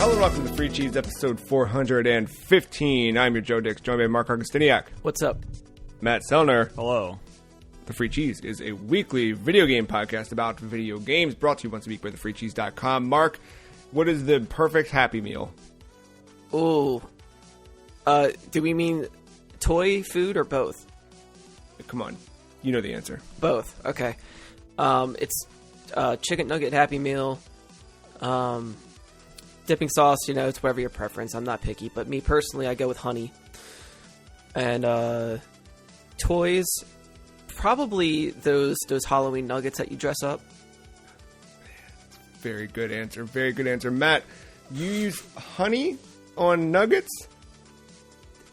Hello and welcome to Free Cheese, episode 415. I'm your Joe Dix, joined by Mark Augustiniak. What's up? Matt Sellner. Hello. The Free Cheese is a weekly video game podcast about video games, brought to you once a week by thefreecheese.com. Mark, what is the perfect Happy Meal? Ooh. Do we mean toy, food, or both? Come on. You know the answer. Both. Okay. It's chicken nugget Happy Meal. Dipping sauce, it's whatever your preference. I'm not picky, but me personally, I go with honey. And toys, probably those Halloween nuggets that you dress up. Very good answer. Very good answer. Matt, you use honey on nuggets?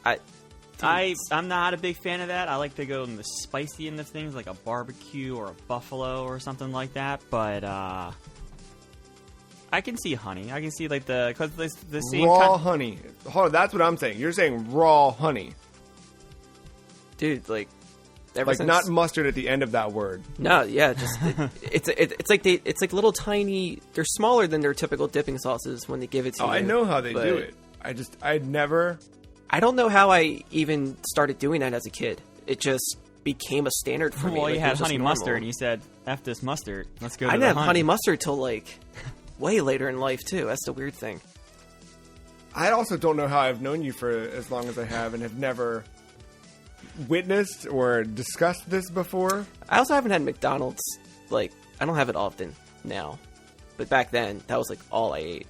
I'm not a big fan of that. I like to go in the spicy end of things, like a barbecue or a buffalo or something like that. But I can see honey. I can see because the same raw honey. Hold on, that's what I'm saying. You're saying raw honey, dude. Like not mustard at the end of that word. No, yeah, just it's like little tiny. They're smaller than their typical dipping sauces when they give it to you. I know how they do it. I don't know how I even started doing that as a kid. It just became a standard for me. Well, you had honey mustard, and you said, "F this mustard. Let's go." I didn't have honey mustard till way later in life too. That's the weird thing. I also don't know how I've known you for as long as I have, and have never witnessed or discussed this before. I also haven't had McDonald's. I don't have it often now, but back then that was all I ate.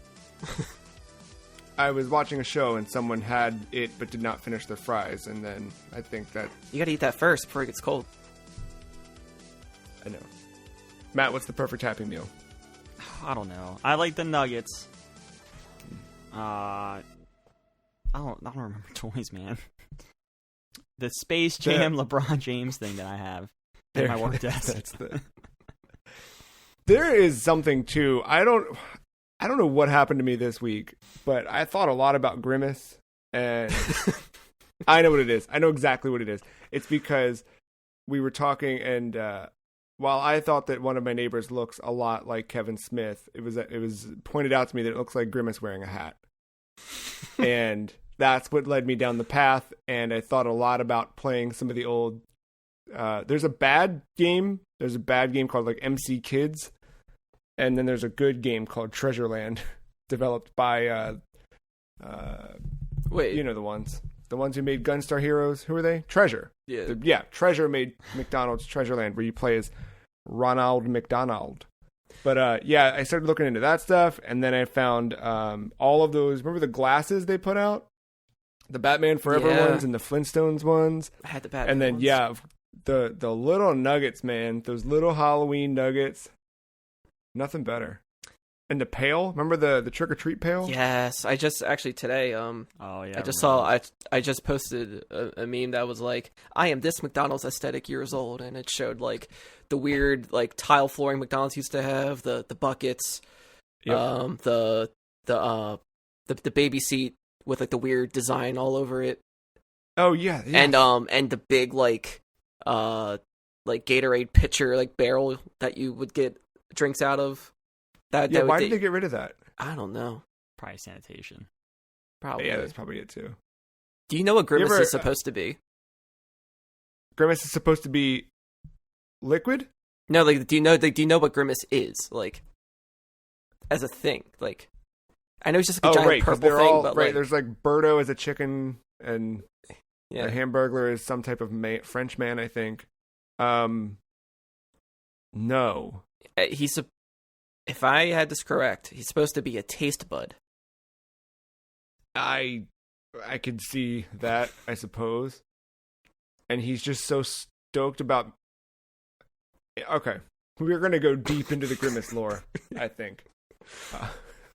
I was watching a show and someone had it but did not finish their fries, and then I think that... You gotta eat that first before it gets cold. I know. Matt, what's the perfect Happy Meal? I don't know. I like the nuggets. I don't remember toys, man. The Space Jam LeBron James thing that I have in my work desk. There is something too. I don't know what happened to me this week, but I thought a lot about Grimace, and I know what it is. I know exactly what it is. It's because we were talking, and while I thought that one of my neighbors looks a lot like Kevin Smith, it was pointed out to me that it looks like Grimace wearing a hat. And that's what led me down the path, and I thought a lot about playing some of the old... There's a bad game called MC Kids. And then there's a good game called Treasureland, developed by, wait, you know the ones who made Gunstar Heroes. Who are they? Treasure. Yeah. Treasure made McDonald's Treasureland, where you play as Ronald McDonald. But I started looking into that stuff, and then I found all of those. Remember the glasses they put out, the Batman Forever ones and the Flintstones ones. I had the Batman. And then ones. the little nuggets, man, those little Halloween nuggets. Nothing better. And the pail, remember the trick or treat pail? Yes, I just actually today. I just posted a meme that was like, "I am this McDonald's aesthetic years old," and it showed the weird tile flooring McDonald's used to have, the buckets, the baby seat with the weird design all over it. Oh yeah. And the big Gatorade pitcher barrel that you would get drinks out of. Why did they get rid of that? I don't know. Probably sanitation. Probably. Yeah, that's probably it too. Do you know what Grimace is supposed to be? Grimace is supposed to be liquid? No, do you know what Grimace is? As a thing. I know it's just a giant purple thing, but there's Birdo as a chicken, and a Hamburglar is some type of French man, I think. No. If I had this correct, he's supposed to be a taste bud. I could see that, I suppose. And he's just so stoked about... Okay, we're going to go deep into the Grimace lore, I think.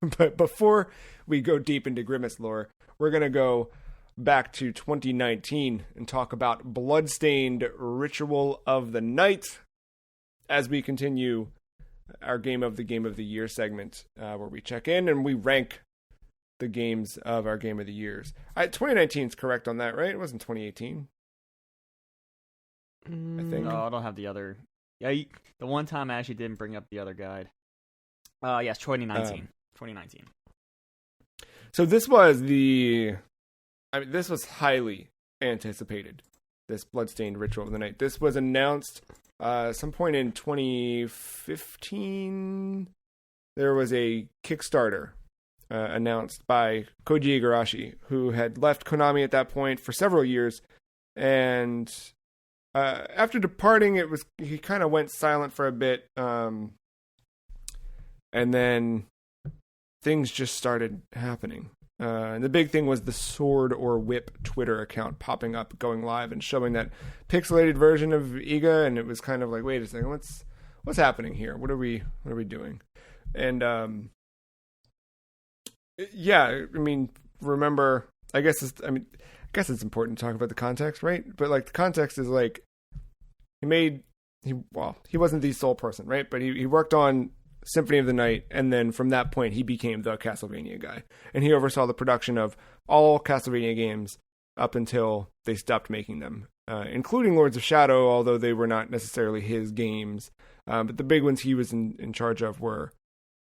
But before we go deep into Grimace lore, we're going to go back to 2019 and talk about Bloodstained Ritual of the Night, as we continue our Game of the Year segment, where we check in and we rank the games of our Game of the Years. 2019 is correct on that, right? It wasn't 2018. I think. No, I don't have the other. Yeah, the one time I actually didn't bring up the other guide. Yes, 2019. 2019. So this was this was highly anticipated. This Bloodstained Ritual of the Night. This was announced some point in 2015. There was a Kickstarter announced by Koji Igarashi, who had left Konami at that point for several years, and after departing, he kind of went silent for a bit, and then things just started happening. And the big thing was the Sword or Whip Twitter account popping up, going live, and showing that pixelated version of Iga, and it was kind of like, wait a second, what's happening here? What are we doing? And yeah, I mean, remember, I guess it's important to talk about the context, right? But like the context is like he wasn't the sole person, right? But he worked on Symphony of the Night, and then from that point he became the Castlevania guy, and he oversaw the production of all Castlevania games up until they stopped making them, including Lords of Shadow, although they were not necessarily his games. But the big ones he was in charge of were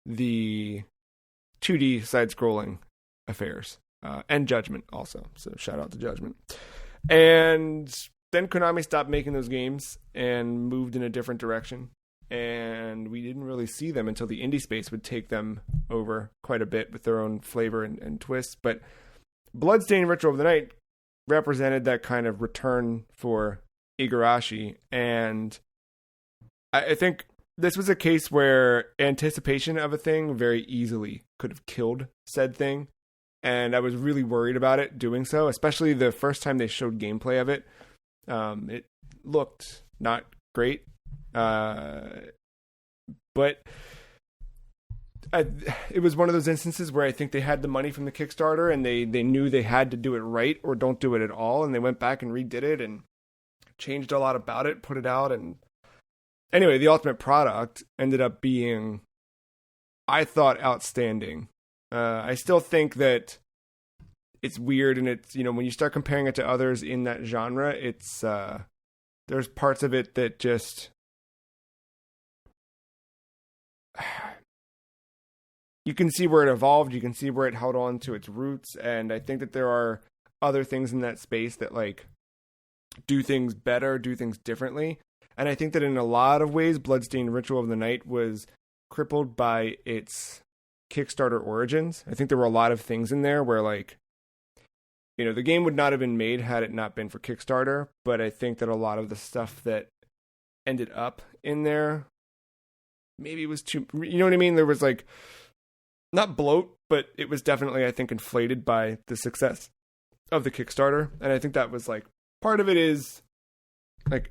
the 2D side-scrolling affairs, and Judgment also. So shout out to Judgment. And then Konami stopped making those games and moved in a different direction. And we didn't really see them until the indie space would take them over quite a bit with their own flavor and twists. But Bloodstained Ritual of the Night represented that kind of return for Igarashi. And I think this was a case where anticipation of a thing very easily could have killed said thing. And I was really worried about it doing so, especially the first time they showed gameplay of it. It looked not great. But it was one of those instances where I think they had the money from the Kickstarter and they knew they had to do it right or don't do it at all. And they went back and redid it and changed a lot about it, put it out. And anyway, the ultimate product ended up being, I thought, outstanding. I still think that it's weird, and it's, when you start comparing it to others in that genre, it's, there's parts of it that just, you can see where it evolved, you can see where it held on to its roots, and I think that there are other things in that space that like do things better, do things differently. And I think that in a lot of ways, Bloodstained Ritual of the Night was crippled by its Kickstarter origins. I think there were a lot of things in there where like, the game would not have been made had it not been for Kickstarter, but I think that a lot of the stuff that ended up in there maybe it was too, you know what I mean? There was like, not bloat, but it was definitely, I think, inflated by the success of the Kickstarter. And I think that was like, part of it is like,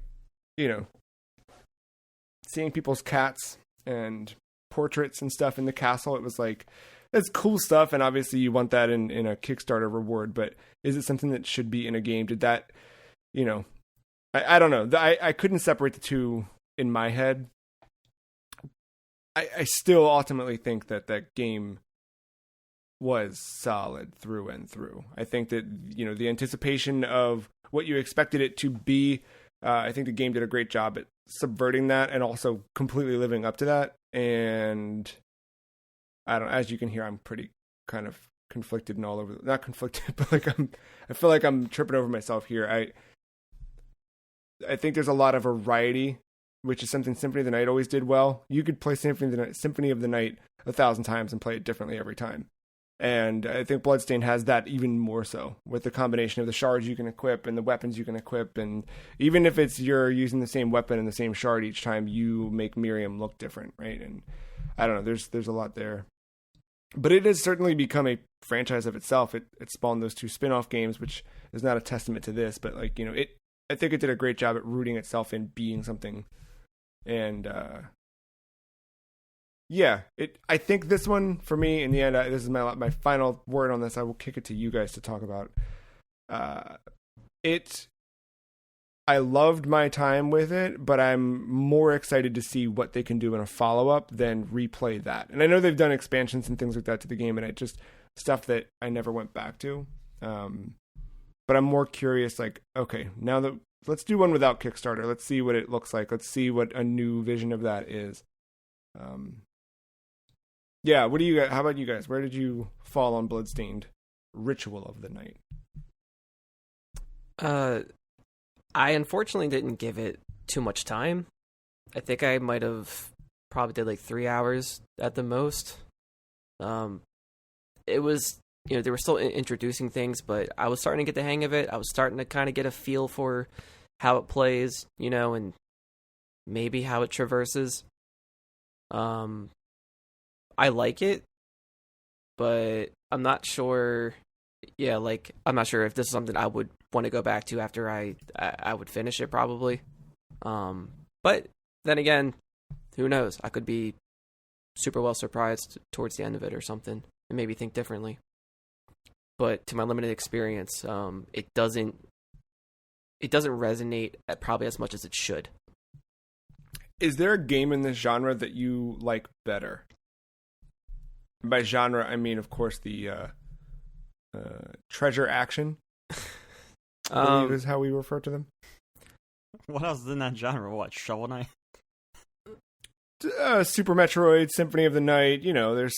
seeing people's cats and portraits and stuff in the castle. It was like, that's cool stuff. And obviously you want that in a Kickstarter reward, but is it something that should be in a game? Did that, I don't know. I couldn't separate the two in my head. I still ultimately think that game was solid through and through. I think that, the anticipation of what you expected it to be, I think the game did a great job at subverting that and also completely living up to that. And as you can hear, I'm pretty kind of conflicted and all over, not conflicted, but like I feel like I'm tripping over myself here. I think there's a lot of variety, which is something Symphony of the Night always did well. You could play Symphony of the Night 1,000 times and play it differently every time. And I think Bloodstained has that even more so, with the combination of the shards you can equip and the weapons you can equip. And even if you're using the same weapon and the same shard each time, you make Miriam look different, right? And I don't know, there's a lot there. But it has certainly become a franchise of itself. It spawned those 2 spin-off games, which is not a testament to this, but like, I think it did a great job at rooting itself in being something. And I think this one, for me, in the end, this is my final word on this. I will kick it to you guys to talk about. I loved my time with it, but I'm more excited to see what they can do in a follow-up than replay that. And I know they've done expansions and things like that to the game, and it just stuff that I never went back to. But I'm more curious, like, okay, now that let's do one without Kickstarter. Let's see what it looks like. Let's see what a new vision of that is. Yeah, what do you? How about you guys? Where did you fall on Bloodstained Ritual of the Night? I unfortunately didn't give it too much time. I think I might have probably did like 3 hours at the most. It was, they were still introducing things, but I was starting to get the hang of it. I was starting to kind of get a feel for how it plays, and maybe how it traverses. I like it, but I'm not sure. Yeah, I'm not sure if this is something I would want to go back to after I would finish it, probably. But then again, who knows? I could be super well surprised towards the end of it or something, and maybe think differently. But to my limited experience, it doesn't resonate probably as much as it should. Is there a game in this genre that you like better? By genre, I mean, of course, the treasure action. I believe is how we refer to them. What else is in that genre? What, Shovel Knight? Super Metroid, Symphony of the Night. There's.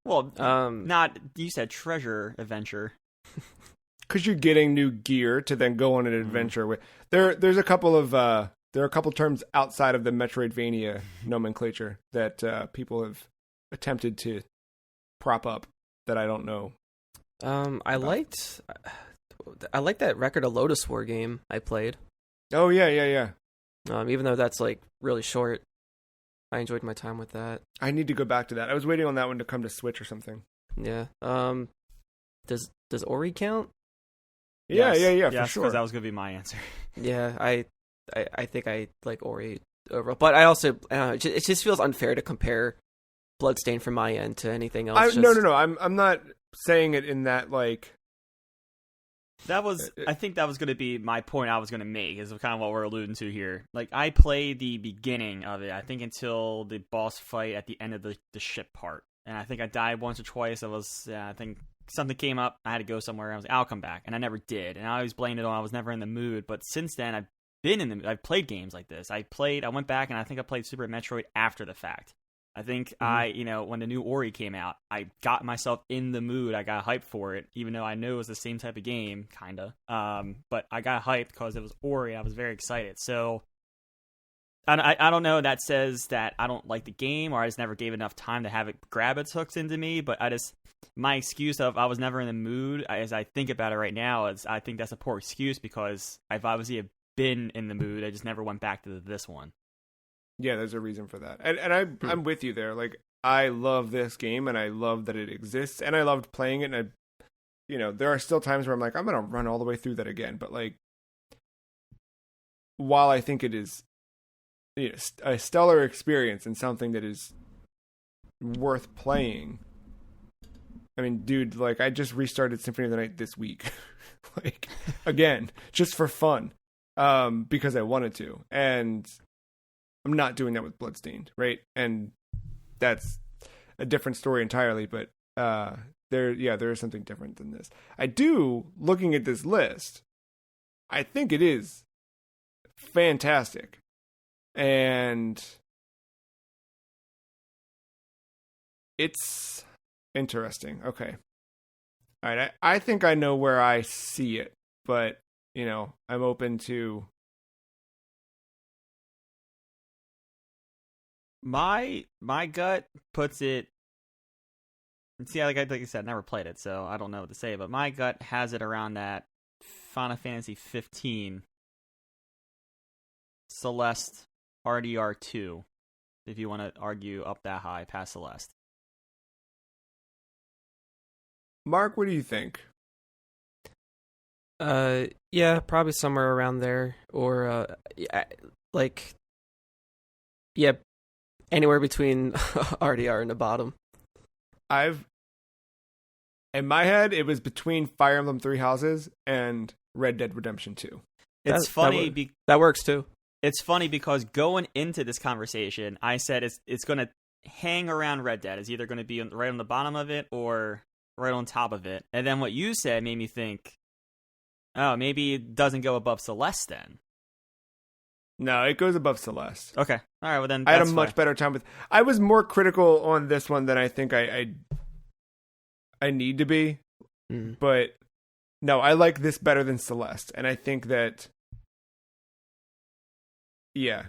Well, not. You said treasure adventure. Because you're getting new gear to then go on an adventure with. There's a couple of there are a couple terms outside of the Metroidvania nomenclature that people have attempted to prop up that I don't know. I liked that Record of Lotus War game I played. Oh yeah. Even though that's really short, I enjoyed my time with that. I need to go back to that. I was waiting on that one to come to Switch or something. Yeah. Does Ori count? Yeah, yes, for sure. Because that was gonna be my answer. Yeah, I think I like Ori overall, but I also it just feels unfair to compare Bloodstained from my end to anything else. No. I'm not saying it in that That was, I think that was going to be my point I was going to make, is kind of what we're alluding to here. I played the beginning of it, I think until the boss fight at the end of the ship part. And I think I died once or twice. I think something came up, I had to go somewhere, I was like, I'll come back. And I never did. And I always blamed it on I was never in the mood. But since then, I've played games like this. I went back and I think I played Super Metroid after the fact. I think when the new Ori came out, I got myself in the mood. I got hyped for it, even though I knew it was the same type of game, kind of. But I got hyped because it was Ori. I was very excited. So I don't know. That says that I don't like the game, or I just never gave enough time to have it grab its hooks into me. But my excuse of I was never in the mood, as I think about it right now, is I think that's a poor excuse, because I've obviously been in the mood. I just never went back to this one. Yeah, there's a reason for that. And I'm with you there. I love this game, and I love that it exists, and I loved playing it, and there are still times where I'm like, I'm going to run all the way through that again. But while I think it is a stellar experience and something that is worth playing, I mean, dude, I just restarted Symphony of the Night this week. Again, just for fun, because I wanted to. And I'm not doing that with Bloodstained, right? And that's a different story entirely, but there is something different than this. Looking at this list, I think it is fantastic. And it's interesting. Okay. All right, I think I know where I see it, but, I'm open to... My gut puts it. See, like I said, I never played it, so I don't know what to say. But my gut has it around that Final Fantasy 15, Celeste, RDR2. If you want to argue up that high past Celeste. Mark, what do you think? Yeah, probably somewhere around there, or anywhere between RDR and the bottom. In my head, it was between Fire Emblem Three Houses and Red Dead Redemption 2. It's funny. That works too. It's funny because going into this conversation, I said it's going to hang around Red Dead. It's either going to be right on the bottom of it or right on top of it. And then what you said made me think, oh, maybe it doesn't go above Celeste then. No, it goes above Celeste. Okay. All right. Well, then I had a much better time with. I was more critical on this one than I think I need to be, but no, I like this better than Celeste, and I think that, yeah.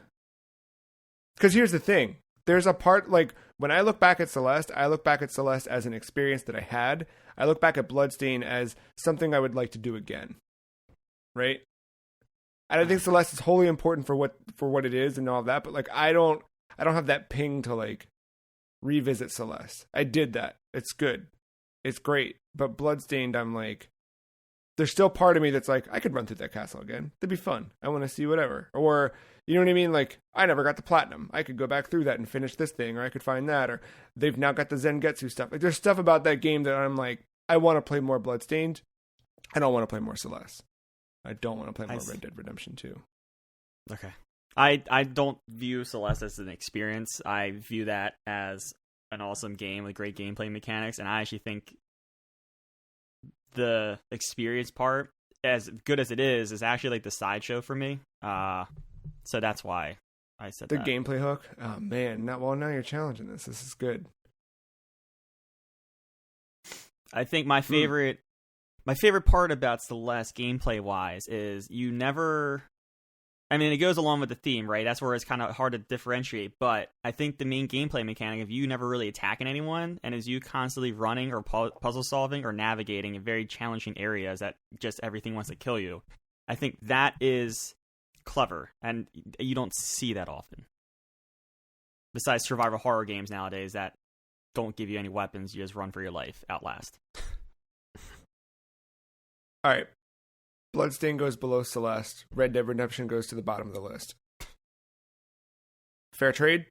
Because here's the thing: there's a part like when I look back at Celeste, I look back at Celeste as an experience that I had. I look back at Bloodstained as something I would like to do again, right? And I think Celeste is wholly important for what it is and all of that, but like I don't have that ping to like revisit Celeste. I did that. It's good. It's great. But Bloodstained, I'm like, there's still part of me that's like, I could run through that castle again. That'd be fun. I want to see whatever. Or, you know what I mean? Like, I never got the platinum. I could go back through that and finish this thing, or I could find that, or they've now got the Zengetsu stuff. Like, there's stuff about that game that I'm like, I want to play more Bloodstained. I don't want to play more Celeste. I don't want to play more Red Dead Redemption 2. Okay. I don't view Celeste as an experience. I view that as an awesome game with great gameplay mechanics, and I actually think the experience part, as good as it is actually like the sideshow for me. So that's why I said that. The gameplay hook? Oh, man. Now you're challenging this. This is good. I think my favorite part about Celeste gameplay wise is you never, I mean, it goes along with the theme, right? That's where it's kind of hard to differentiate, but I think the main gameplay mechanic of you never really attacking anyone and is you constantly running or puzzle solving or navigating in very challenging areas that just everything wants to kill you. I think that is clever, and you don't see that often. Besides survival horror games nowadays that don't give you any weapons, you just run for your life, Outlast. All right. Bloodstained goes below Celeste. Red Dead Redemption goes to the bottom of the list. Fair trade?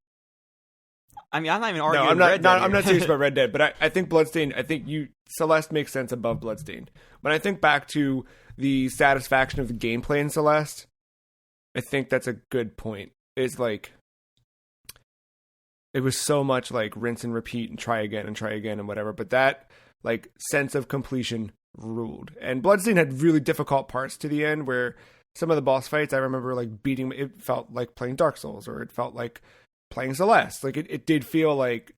I mean, I'm not even arguing. No, I'm not serious about Red Dead, but I think Bloodstained. I think Celeste makes sense above Bloodstained. When I think back to the satisfaction of the gameplay in Celeste, I think that's a good point. It's like it was so much like rinse and repeat and try again and whatever. But that like sense of completion ruled. And Bloodstained had really difficult parts to the end where some of the boss fights I remember like beating, it felt like playing Dark Souls, or it felt like playing Celeste. Like it did feel like,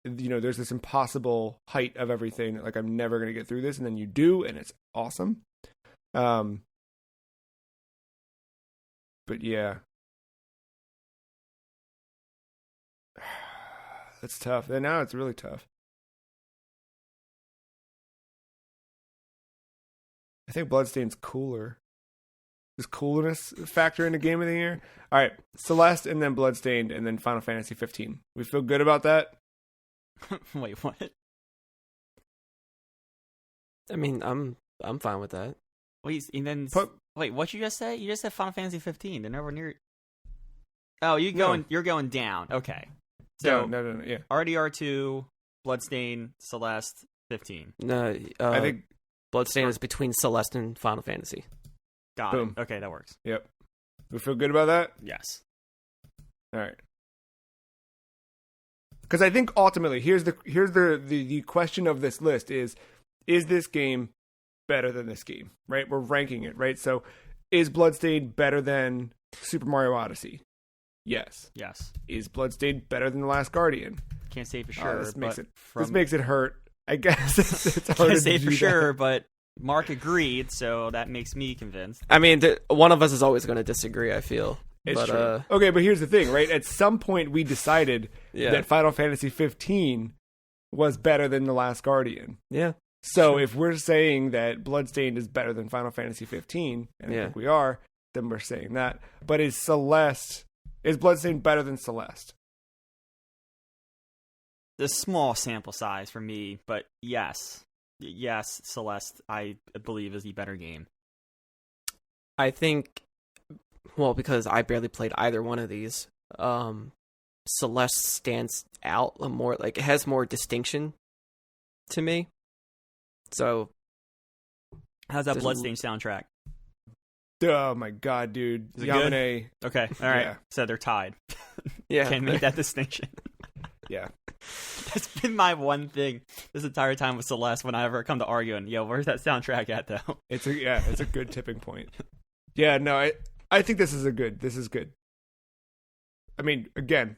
you know, there's this impossible height of everything, like I'm never going to get through this, and then you do, and it's awesome. But yeah, that's tough. And now it's really tough. I think Bloodstained's cooler. Does coolness factor into Game of the Year? All right, Celeste, and then Bloodstained, and then Final Fantasy 15. We feel good about that? Wait, what? I mean, I'm fine with that. Wait, and then wait, what you just say? You just said Final Fantasy 15. They're nowhere near. Oh, you're going down. Okay. So no, yeah. RDR2, Bloodstained, Celeste, 15. No, I think Bloodstained is between Celeste and Final Fantasy. Got it. Okay, that works. Yep. We feel good about that? Yes. All right. Because I think ultimately, here's the question of this list is this game better than this game, right? We're ranking it, right? So is Bloodstained better than Super Mario Odyssey? Yes. Yes. Is Bloodstained better than The Last Guardian? Can't say for sure. This makes it hurt. I guess it's hard can't to say do for sure, that. but Mark agreed, so that makes me convinced. I mean, one of us is always going to disagree, I feel. It's true. Okay, but here's the thing, right? At some point, we decided that Final Fantasy 15 was better than The Last Guardian. Yeah. So if we're saying that Bloodstained is better than Final Fantasy 15, and I think we are, then we're saying that. But is Bloodstained better than Celeste? The small sample size for me, but yes, Celeste, I believe, is the better game. I think, well, because I barely played either one of these, Celeste stands out more, like it has more distinction to me. So, how's that Bloodstained soundtrack? Oh my god, dude! Is it Yamane. Good? Okay, all right. Yeah. So they're tied. Yeah, Can't make that distinction. Yeah. That's been my one thing this entire time with Celeste when I ever come to arguing. Yo, where's that soundtrack at, though? It's a good tipping point. Yeah, no, I think this is good. I mean, again,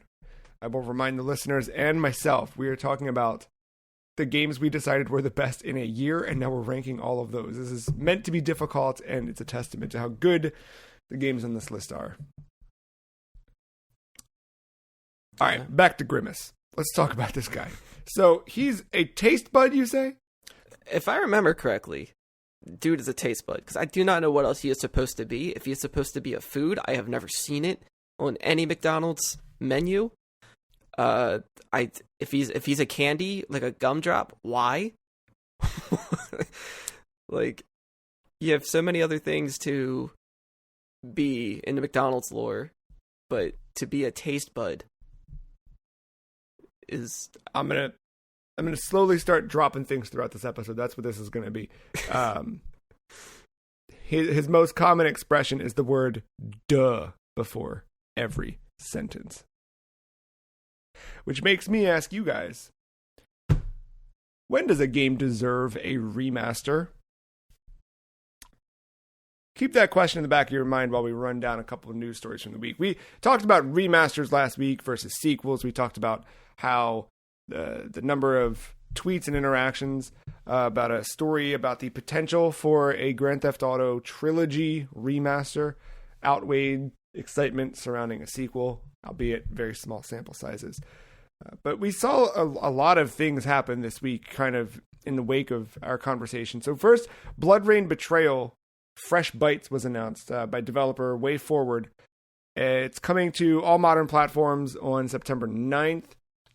I will remind the listeners and myself, we are talking about the games we decided were the best in a year, and now we're ranking all of those. This is meant to be difficult, and it's a testament to how good the games on this list are. All right, back to Grimace. Let's talk about this guy. So he's a taste bud, you say? If I remember correctly, dude is a taste bud, because I do not know what else he is supposed to be. If he is supposed to be a food, I have never seen it on any McDonald's menu. If he's a candy, like a gumdrop, why? Like, you have so many other things to be in the McDonald's lore, but to be a taste bud is... I'm gonna slowly start dropping things throughout this episode. That's what this is gonna be. His most common expression is the word "duh" before every sentence. Which makes me ask you guys, when does a game deserve a remaster? Keep that question in the back of your mind while we run down a couple of news stories from the week. We talked about remasters last week versus sequels. We talked about how the number of tweets and interactions about a story about the potential for a Grand Theft Auto trilogy remaster outweighed excitement surrounding a sequel, albeit very small sample sizes. But we saw a lot of things happen this week kind of in the wake of our conversation. So first, BloodRayne Betrayal Fresh Bites was announced by developer Way Forward. It's coming to all modern platforms on September 9th.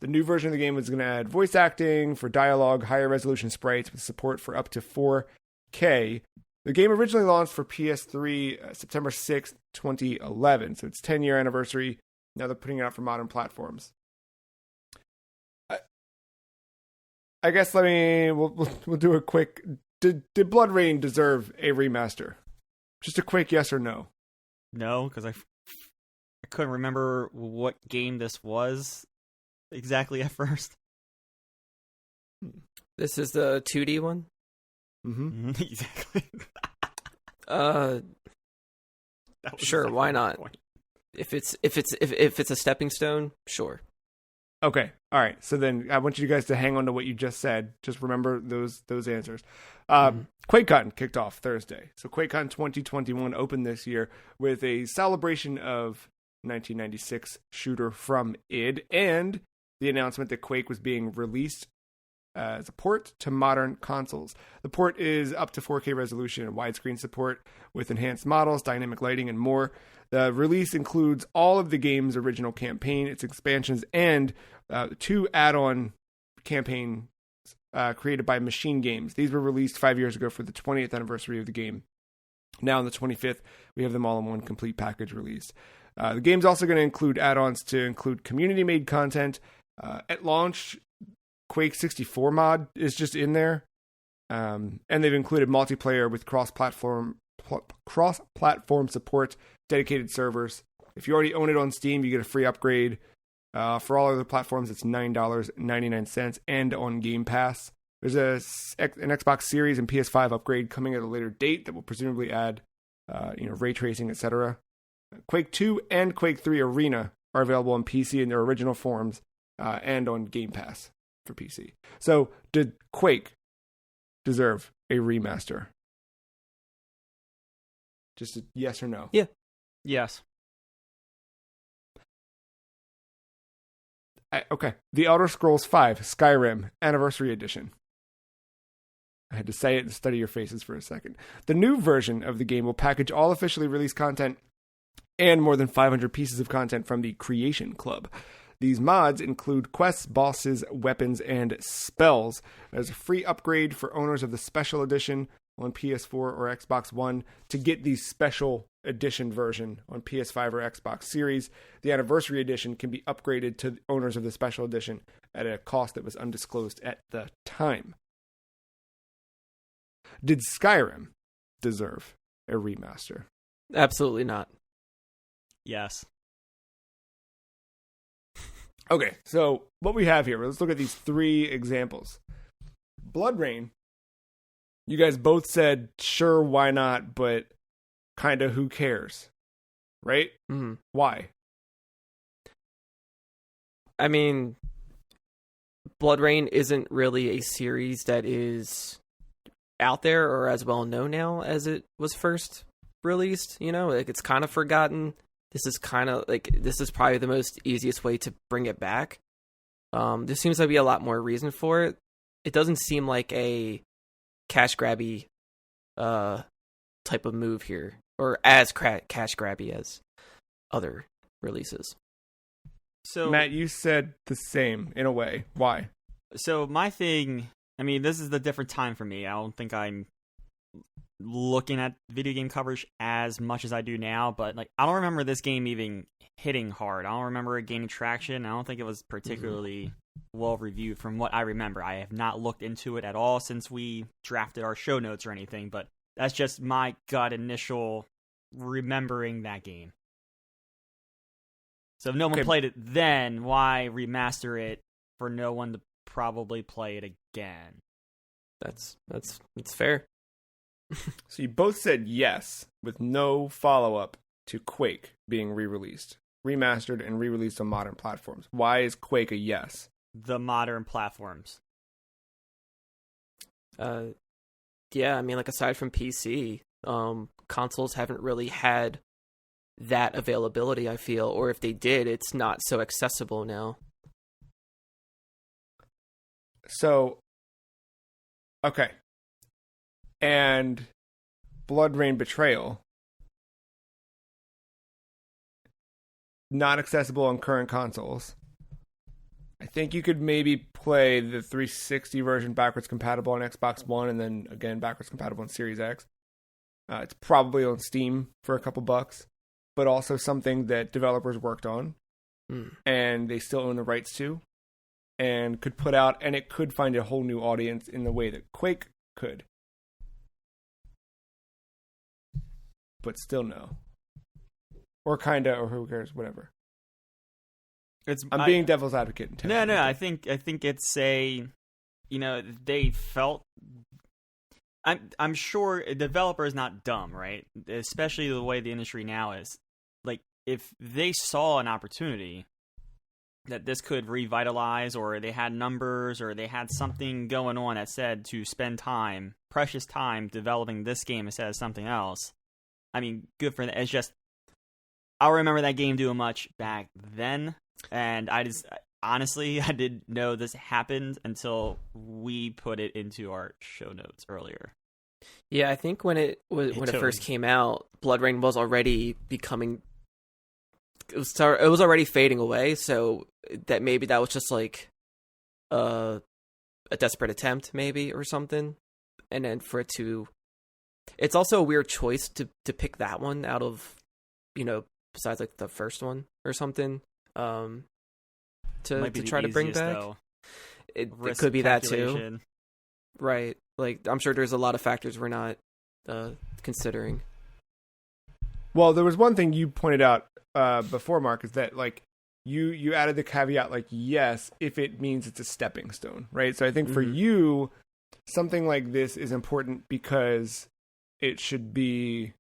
The new version of the game is going to add voice acting for dialogue, higher resolution sprites with support for up to 4K. The game originally launched for PS3 September 6th, 2011. So it's 10-year anniversary. Now they're putting it out for modern platforms. I guess we'll do a quick... Did BloodRayne deserve a remaster? Just a quick yes or no. No, because I couldn't remember what game this was exactly at first. This is the 2D one? Mm-hmm. Exactly. Sure, why not? Point. If it's a stepping stone, sure. Okay, all right. So then I want you guys to hang on to what you just said. Just remember those answers. Quakecon kicked off Thursday. So Quakecon 2021 opened this year with a celebration of 1996 shooter from id and the announcement that Quake was being released as a port to modern consoles. The port is up to 4K resolution and widescreen support with enhanced models, dynamic lighting, and more. The release includes all of the game's original campaign, its expansions, and 2 add-on campaigns created by Machine Games. These were released 5 years ago for the 20th anniversary of the game. Now on the 25th, we have them all in one complete package release. The game's also going to include add-ons to include community-made content. At launch, Quake 64 mod is just in there. And they've included multiplayer with cross-platform support, dedicated servers. If you already own it on Steam, you get a free upgrade. For all other platforms, it's $9.99, and on Game Pass. There's an Xbox Series and PS5 upgrade coming at a later date that will presumably add, ray tracing, etc. Quake 2 and Quake 3 Arena are available on PC in their original forms and on Game Pass for PC. So, did Quake deserve a remaster? Just a yes or no? Yeah. Yes. Okay. The Elder Scrolls V Skyrim Anniversary Edition. I had to say it and study your faces for a second. The new version of the game will package all officially released content and more than 500 pieces of content from the Creation Club. These mods include quests, bosses, weapons, and spells. There's a free upgrade for owners of the Special Edition on PS4 or Xbox One to get the Special Edition version on PS5 or Xbox Series. The Anniversary Edition can be upgraded to owners of the Special Edition at a cost that was undisclosed at the time. Did Skyrim deserve a remaster? Absolutely not. Yes. Okay, so what we have here, let's look at these 3 examples. BloodRayne, you guys both said, sure, why not, but kind of who cares, right? Mm-hmm. Why? I mean, BloodRayne isn't really a series that is out there or as well known now as it was first released. You know, like it's kind of forgotten. This is probably the most easiest way to bring it back. There seems to be a lot more reason for it. It doesn't seem like a cash grabby type of move here, or as cash grabby as other releases. So Matt, you said the same in a way. Why? So my thing, I mean, this is the different time for me. I don't think I'm looking at video game coverage as much as I do now, but like I don't remember this game even hitting hard. I don't remember it gaining traction. I don't think it was particularly well reviewed from what I remember. I have not looked into it at all since we drafted our show notes or anything, but that's just my gut initial remembering that game. So if no one played it then, why remaster it for no one to probably play it again? That's fair. So you both said yes, with no follow-up to Quake being re-released, remastered and re-released on modern platforms. Why is Quake a yes? The modern platforms. Yeah, I mean, like aside from PC, consoles haven't really had that availability, I feel, or if they did, it's not so accessible now. So, okay. And BloodRayne Betrayal, not accessible on current consoles. I think you could maybe play the 360 version backwards compatible on Xbox One, and then again backwards compatible on Series X. It's probably on Steam for a couple bucks, but also something that developers worked on, and they still own the rights to, and could put out, and it could find a whole new audience in the way that Quake could. But still no. Or kinda, or who cares, whatever. I'm being devil's advocate. No, I think it's a, they felt. I'm sure a developer is not dumb, right? Especially the way the industry now is. Like, if they saw an opportunity that this could revitalize, or they had numbers, or they had something going on that said to spend precious time developing this game instead of something else. I mean, good for them. It's just, I remember that game doing much back then, and honestly, I didn't know this happened until we put it into our show notes earlier. Yeah, I think when it first came out, BloodRayne was already becoming. It was already fading away, so that maybe that was just like a desperate attempt, maybe, or something, and then for it to. It's also a weird choice to pick that one out of, besides like the first one or something, to try to bring back. It could be that too, right? Like, I'm sure there's a lot of factors we're not considering. Well, there was one thing you pointed out before, Mark, is that like you added the caveat, like, yes, if it means it's a stepping stone, right? So I think for you, something like this is important because it should be,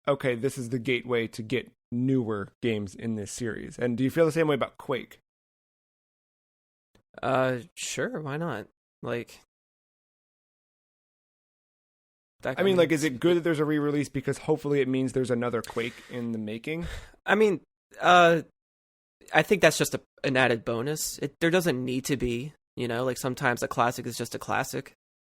okay, this is the gateway to get newer games in this series. And do you feel the same way about Quake? Sure, why not? Like, I mean, like, is it good that there's a re-release because hopefully it means there's another Quake in the making? I mean, I think that's just an added bonus. There doesn't need to be, like sometimes a classic is just a classic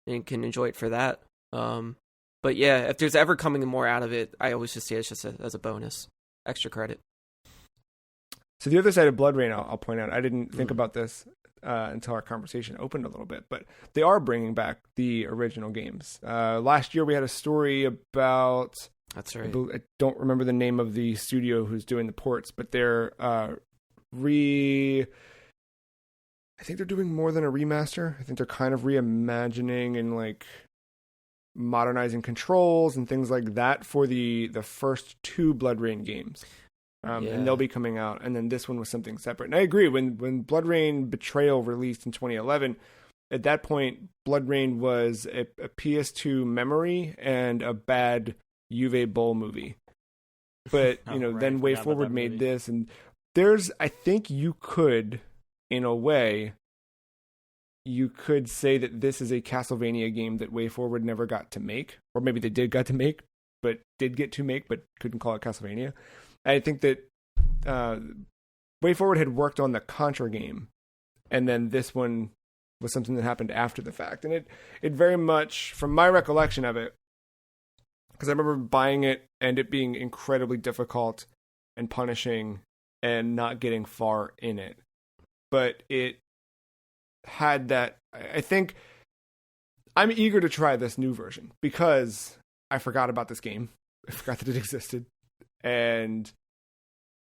and you can enjoy it for that. But yeah, if there's ever coming more out of it, I always just see it just as a bonus, extra credit. So the other side of BloodRayne, I'll point out, I didn't think about this until our conversation opened a little bit, but they are bringing back the original games. Last year we had a story about. That's right. I don't remember the name of the studio who's doing the ports, but they're I think they're doing more than a remaster. I think they're kind of reimagining and like modernizing controls and things like that for the first two BloodRayne games. And they'll be coming out, and then this one was something separate. And I agree, when BloodRayne Betrayal released in 2011, at that point, BloodRayne was a PS2 memory and a bad Juve Bowl movie. But, then Way Forward made this, and I think you could, in a way, you could say that this is a Castlevania game that WayForward never got to make, or maybe they did get to make, but couldn't call it Castlevania. I think that WayForward had worked on the Contra game, and then this one was something that happened after the fact. And it very much, from my recollection of it, because I remember buying it and it being incredibly difficult and punishing and not getting far in it. But it had that, I think I'm eager to try this new version because I forgot about this game. I forgot that it existed. And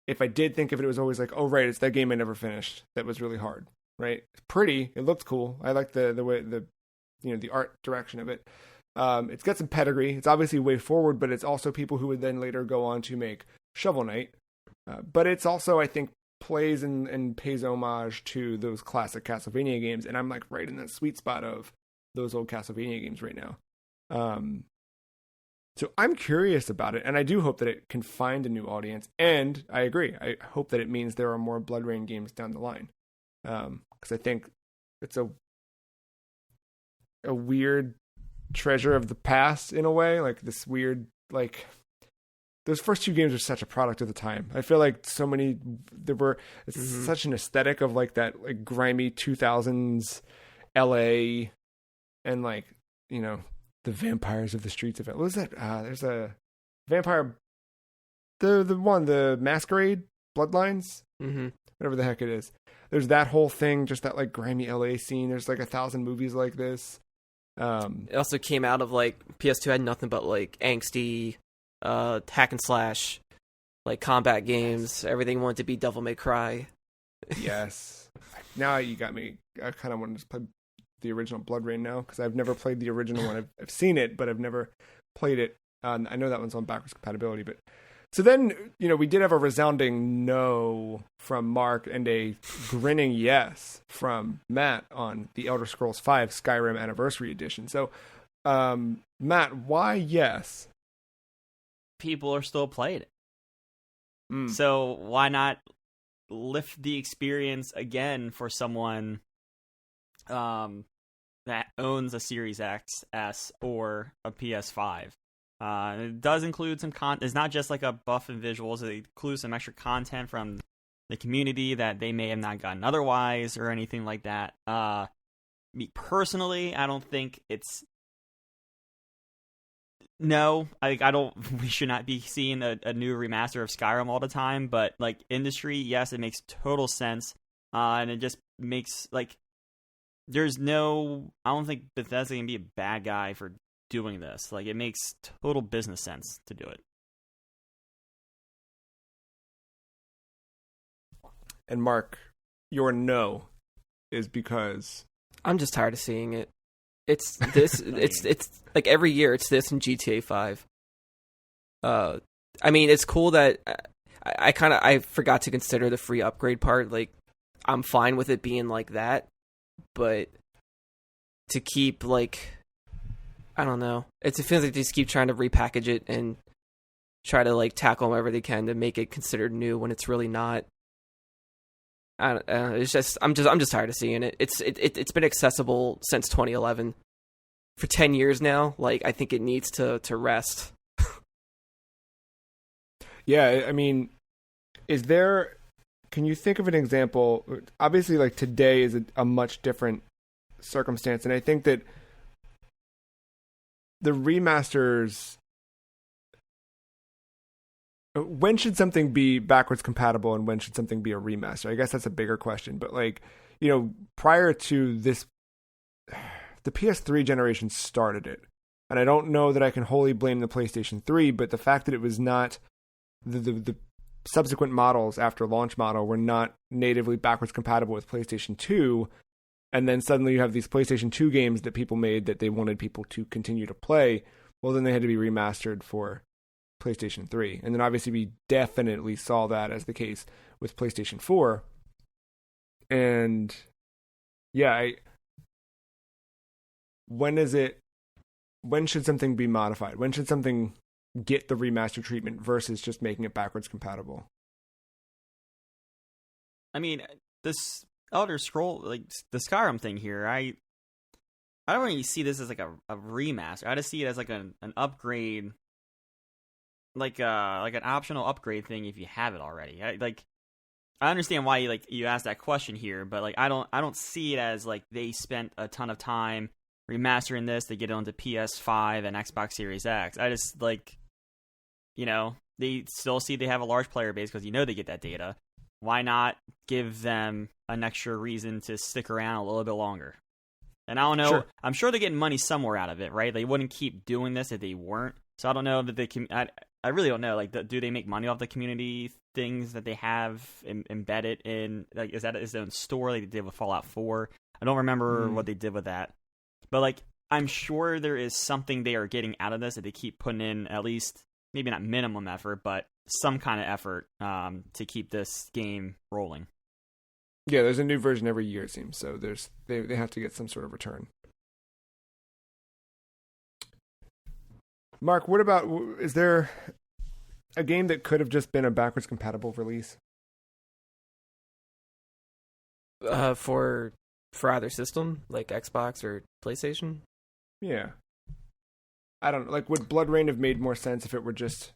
if I did think of it, it was always like, oh, right, it's that game I never finished. That was really hard, right? It's pretty. It looked cool. I like the way, the art direction of it. It's got some pedigree. It's obviously WayForward, but it's also people who would then later go on to make Shovel Knight. But it's also, I think, plays and pays homage to those classic Castlevania games. And I'm like right in that sweet spot of those old Castlevania games right now. So I'm curious about it, and I do hope that it can find a new audience. And I agree. I hope that it means there are more BloodRayne games down the line. Because I think it's a weird treasure of the past in a way. Like this weird, like those first two games are such a product of the time. I feel like so many such an aesthetic of like that like grimy 2000s LA and like, the vampires of the streets of it. What was that? There's a vampire, the Masquerade Bloodlines, whatever the heck it is. There's that whole thing, just that like grimy LA scene. There's like 1,000 movies like this. It also came out of like PS2 had nothing but like angsty, hack and slash, like combat games. Everything wanted to be Devil May Cry. Yes. Now you got me. I kind of want to play the original BloodRayne now because I've never played the original one. I've seen it, but I've never played it. I know that one's on backwards compatibility, but so then we did have a resounding no from Mark and a grinning yes from Matt on the Elder Scrolls V Skyrim Anniversary Edition. So, Matt, why yes? People are still playing it, so why not lift the experience again for someone that owns a Series S or a PS5. It does include some content. It's not just like a buff in visuals. It includes some extra content from the community that they may have not gotten otherwise or anything like that. Me personally, I don't think it's... No, I don't. We should not be seeing a new remaster of Skyrim all the time, but like industry, yes, it makes total sense. And it just makes like... There's no... I don't think Bethesda can be a bad guy for doing this. Like, it makes total business sense to do it. And Mark, your no is because... I'm just tired of seeing it. It's this... it's like every year it's this in GTA 5. I mean, it's cool that... I forgot to consider the free upgrade part. Like, I'm fine with it being like that. But to keep, like, I don't know. It feels like they just keep trying to repackage it and try to, like, tackle whatever they can to make it considered new when it's really not. I don't know. It's just I'm just tired of seeing it. It's been accessible since 2011 for 10 years now. Like, I think it needs to rest. Yeah, I mean, can you think of an example? Obviously, like, today is a much different circumstance, and I think that the remasters... When should something be backwards compatible, and when should something be a remaster? I guess that's a bigger question, but, like, prior to this, the PS3 generation started it, and I don't know that I can wholly blame the PlayStation 3, but the fact that it was not... The subsequent models after launch model were not natively backwards compatible with PlayStation 2, and then suddenly you have these PlayStation 2 games that people made that they wanted people to continue to play. Well, then they had to be remastered for PlayStation 3. And then obviously we definitely saw that as the case with PlayStation 4. And yeah, when should something be modified? When should something get the remaster treatment versus just making it backwards compatible? I mean, this Elder Scroll, like the Skyrim thing here, I don't really see this as like a remaster. I just see it as like an upgrade, like an optional upgrade thing if you have it already. I understand why you asked that question here, but like I don't see it as like they spent a ton of time remastering this to get it onto PS5 and Xbox Series X. I just they still see they have a large player base because they get that data. Why not give them an extra reason to stick around a little bit longer? And I don't know. Sure. I'm sure they're getting money somewhere out of it, right? They wouldn't keep doing this if they weren't. So I don't know that they can. I really don't know. Like, do they make money off the community things that they have embedded in? Like, is that its own store like they did with Fallout 4? I don't remember what they did with that. But like, I'm sure there is something they are getting out of this that they keep putting in, at least maybe not minimum effort, but some kind of effort to keep this game rolling. Yeah, there's a new version every year, it seems. So they have to get some sort of return. Mark, what about, is there a game that could have just been a backwards compatible release? For either system, like Xbox or PlayStation? Yeah. I don't know. Like, would BloodRayne have made more sense if it were just...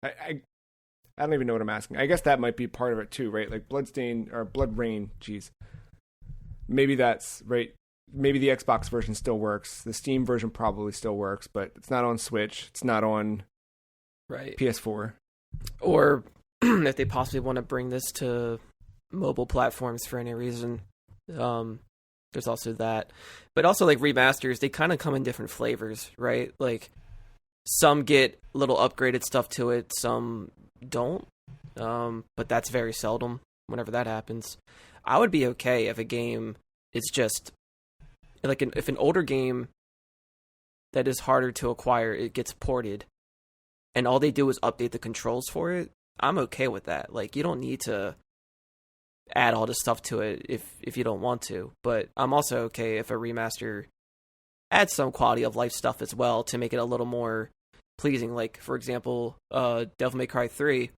I don't even know what I'm asking. I guess that might be part of it too, right? Like Bloodstained or BloodRayne, geez. Maybe that's right. Maybe the Xbox version still works. The Steam version probably still works, but it's not on Switch. It's not on PS4. Or if they possibly want to bring this to mobile platforms for any reason, there's also that. But also like remasters, they kind of come in different flavors, right? Like some get little upgraded stuff to it, some don't. But that's very seldom whenever that happens. I would be okay if a game is just like if an older game that is harder to acquire, it gets ported and all they do is update the controls for it. I'm okay with that. Like, you don't need to add all this stuff to it if you don't want to. But I'm also okay if a remaster adds some quality of life stuff as well to make it a little more pleasing. Like, for example, Devil May Cry 3,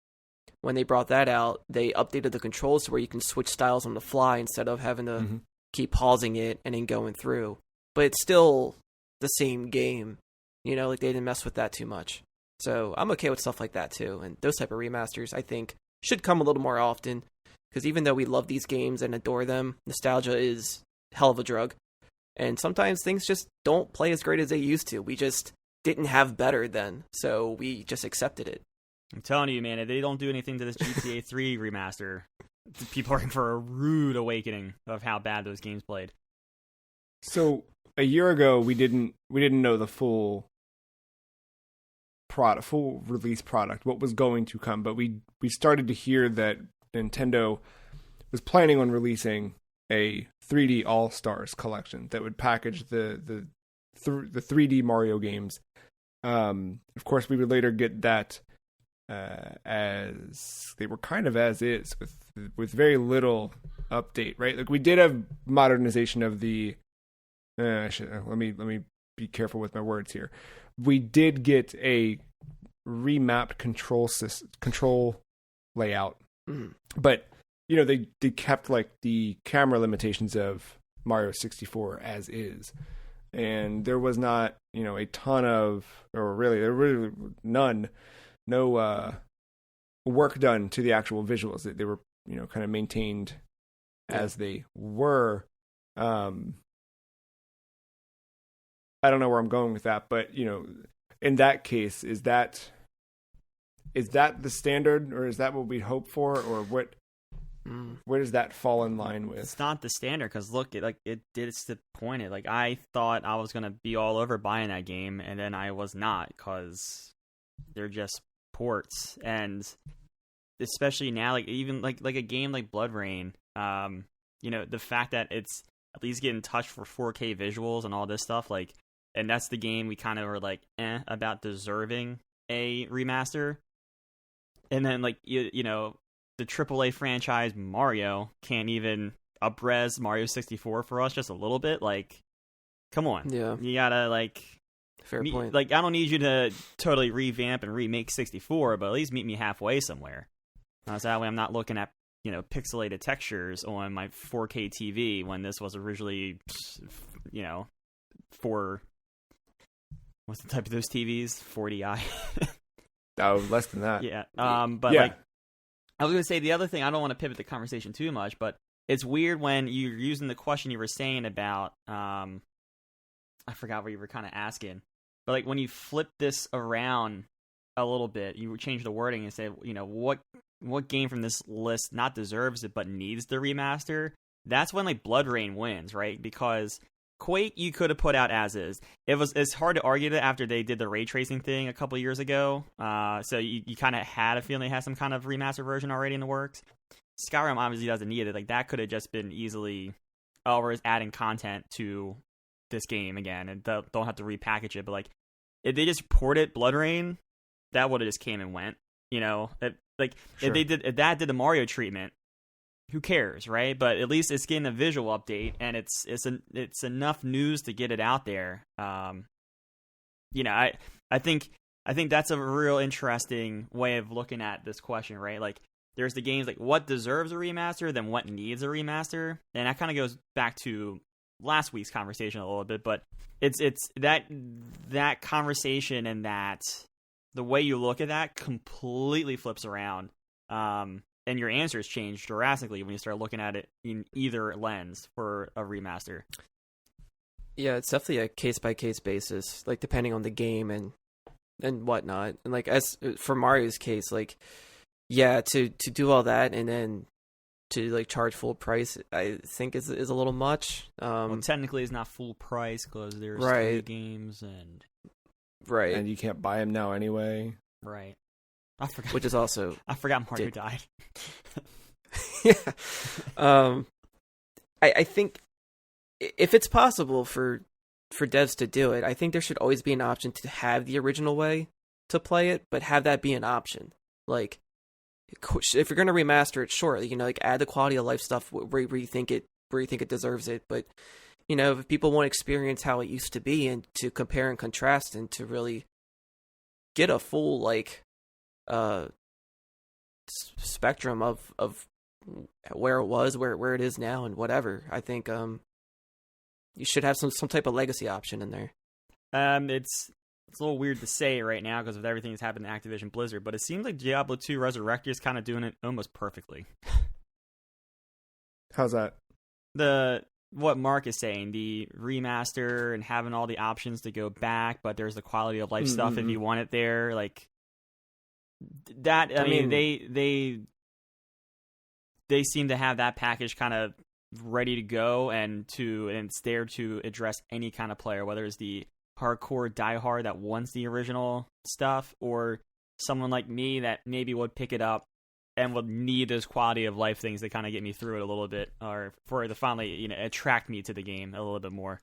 when they brought that out, they updated the controls to where you can switch styles on the fly instead of having to keep pausing it and then going through. But it's still the same game. Like they didn't mess with that too much. So I'm okay with stuff like that too. And those type of remasters, I think, should come a little more often. Because even though we love these games and adore them, nostalgia is hell of a drug. And sometimes things just don't play as great as they used to. We just didn't have better then. So we just accepted it. I'm telling you, man, if they don't do anything to this GTA 3 remaster, people are in for a rude awakening of how bad those games played. So a year ago, we didn't know the full release product, what was going to come, but we started to hear that Nintendo was planning on releasing a 3D All-Stars collection that would package the 3D Mario games. Of course, we would later get that as they were kind of as is with very little update, right? Like we did have modernization of the. Let me be careful with my words here. We did get a remapped control layout, but they kept like the camera limitations of Mario 64 as is, and there was not a ton of, or really there were no work done to the actual visuals. They were kind of maintained as they were. I don't know where I'm going with that, but in that case, is that the standard, or is that what we'd hope for, or what? Where does that fall in line with? It's not the standard, because look, it's disappointed. Like I thought I was gonna be all over buying that game, and then I was not, because they're just ports, and especially now, like even like a game like BloodRayne, the fact that it's at least getting touched for 4K visuals and all this stuff, like. And that's the game we kind of were like, about deserving a remaster. And then, like, the AAA franchise Mario can't even up-res Mario 64 for us just a little bit. Like, come on. Yeah. You gotta, like... Fair point. Like, I don't need you to totally revamp and remake 64, but at least meet me halfway somewhere. So that way I'm not looking at pixelated textures on my 4K TV when this was originally, for what's the type of those TVs? 40i. Oh, less than that. Yeah. But like, I was gonna say the other thing. I don't want to pivot the conversation too much, but it's weird when you're using the question you were saying about. I forgot what you were kind of asking, but like when you flip this around a little bit, you change the wording and say, what game from this list not deserves it but needs the remaster? That's when like BloodRayne wins, right? Because Quake you could have put out as is. It's hard to argue that after they did the ray tracing thing a couple years ago. So you kind of had a feeling they had some kind of remaster version already in the works. Skyrim obviously doesn't need it. Like that could have just been easily, we're just adding content to this game again, and don't have to repackage it. But like, if they just ported BloodRayne, that would have just came and went. Sure. If that did the Mario treatment, who cares, right? But at least it's getting a visual update, and it's enough news to get it out there. I think that's a real interesting way of looking at this question, right? Like, there's the games like what deserves a remaster, then what needs a remaster, and that kind of goes back to last week's conversation a little bit. But it's that conversation and that the way you look at that completely flips around. And your answers change drastically when you start looking at it in either lens for a remaster. Yeah, it's definitely a case-by-case basis, like depending on the game and whatnot. And like as for Mario's case, like to do all that and then to like charge full price, I think is a little much. Well, technically, it's not full price because there's right. 3 games and and you can't buy them now anyway. Right. I forgot. Which is also I forgot Mario died. Yeah. I think if it's possible for devs to do it, I think there should always be an option to have the original way to play it, but have that be an option. Like, if you're going to remaster it, sure, like add the quality of life stuff where you think it deserves it. But if people want to experience how it used to be and to compare and contrast and to really get a full spectrum of where it was, where it is now, and whatever, I think you should have some type of legacy option in there. It's a little weird to say right now because of everything that's happened in Activision Blizzard, but it seems like Diablo 2 Resurrected is kind of doing it almost perfectly. How's that? What Mark is saying, the remaster and having all the options to go back, but there's the quality of life stuff if you want it there, like that. I mean, they seem to have that package kind of ready to go, and it's there to address any kind of player, whether it's the hardcore diehard that wants the original stuff, or someone like me that maybe would pick it up and would need those quality of life things to kind of get me through it a little bit, or for it to finally attract me to the game a little bit more.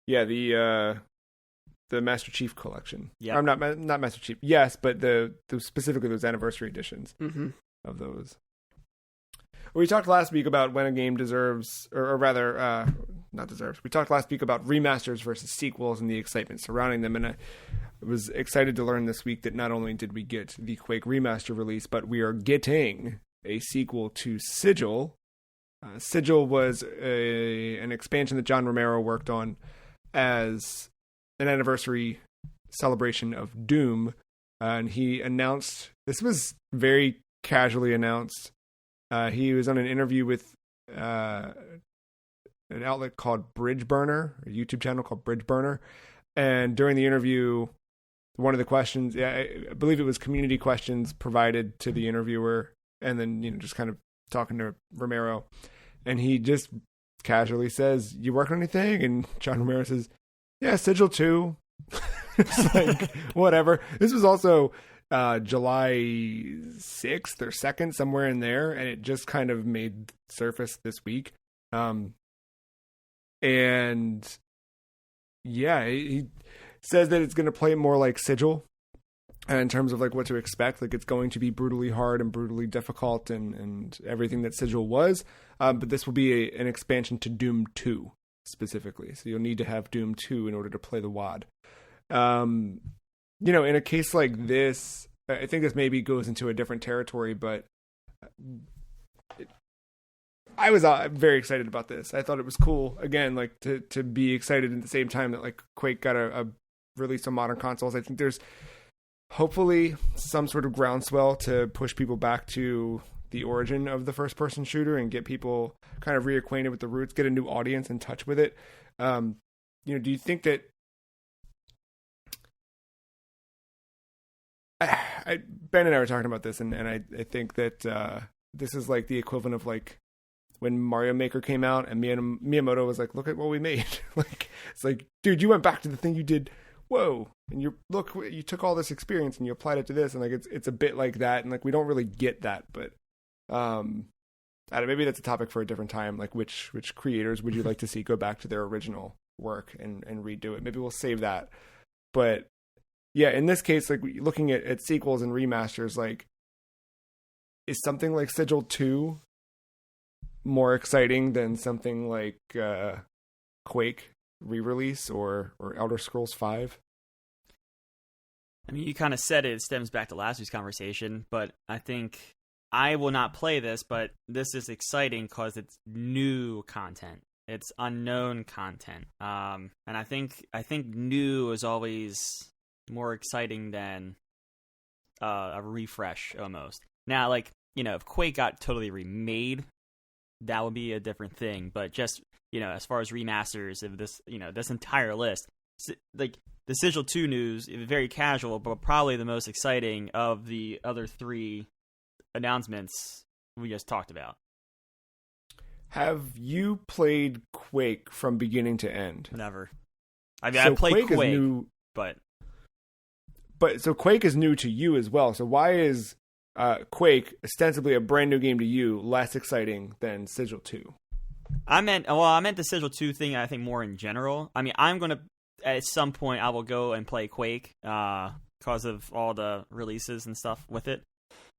Yeah, the Master Chief collection. Yeah, I'm not Master Chief. Yes, but the specifically those anniversary editions of those. We talked last week about when a game deserves, or rather, not deserves. We talked last week about remasters versus sequels and the excitement surrounding them, and I was excited to learn this week that not only did we get the Quake remaster release, but we are getting a sequel to Sigil. Sigil was an expansion that John Romero worked on as an anniversary celebration of Doom, and he announced, this was very casually announced. He was on an interview with an outlet called Bridge Burner, a YouTube channel called Bridge Burner. And during the interview, one of the questions, I believe it was community questions provided to the interviewer, and then just kind of talking to Romero. And he just casually says, "You working on anything?" And John Romero says, "Yeah, Sigil 2." It's like, whatever. This was also July 6th or 2nd, somewhere in there, and it just kind of made surface this week. And yeah, he says that it's going to play more like Sigil in terms of like what to expect. Like, it's going to be brutally hard and brutally difficult and everything that Sigil was. But this will be an expansion to Doom 2 specifically. So you'll need to have Doom 2 in order to play the WoD. In a case like this, I think this maybe goes into a different territory, but I was very excited about this. I thought it was cool. Again, like to be excited at the same time that like Quake got a release on modern consoles. I think there's hopefully some sort of groundswell to push people back to the origin of the first person shooter and get people kind of reacquainted with the roots, get a new audience in touch with it. Do you think that Ben and I were talking about this, and I think that this is like the equivalent of like when Mario Maker came out and Miyamoto was like, look at what we made. Like, it's like, dude, you went back to the thing you did. Whoa. And you took all this experience and you applied it to this. And like, it's a bit like that. And like, we don't really get that, but, I don't know, maybe that's a topic for a different time. Like which creators would you like to see go back to their original work and redo it? Maybe we'll save that. But yeah, in this case, like looking at sequels and remasters, like is something like Sigil 2 more exciting than something like Quake re-release or Elder Scrolls 5? I mean, you kind of said it stems back to last week's conversation, but I think I will not play this, but this is exciting because it's new content. It's unknown content. And I think new is always more exciting than a refresh almost. Now, like, if Quake got totally remade, that would be a different thing. But just, as far as remasters of this, this entire list, like the Sigil 2 news, very casual, but probably the most exciting of the other three announcements we just talked about. Have you played Quake from beginning to end? Never. I mean, so I played Quake, is new, but so Quake is new to you as well. So why is Quake, ostensibly a brand new game to you, less exciting than Sigil 2? I meant the Sigil 2 thing, I think, more in general. I mean, I'm going to, at some point, I will go and play Quake because of all the releases and stuff with it.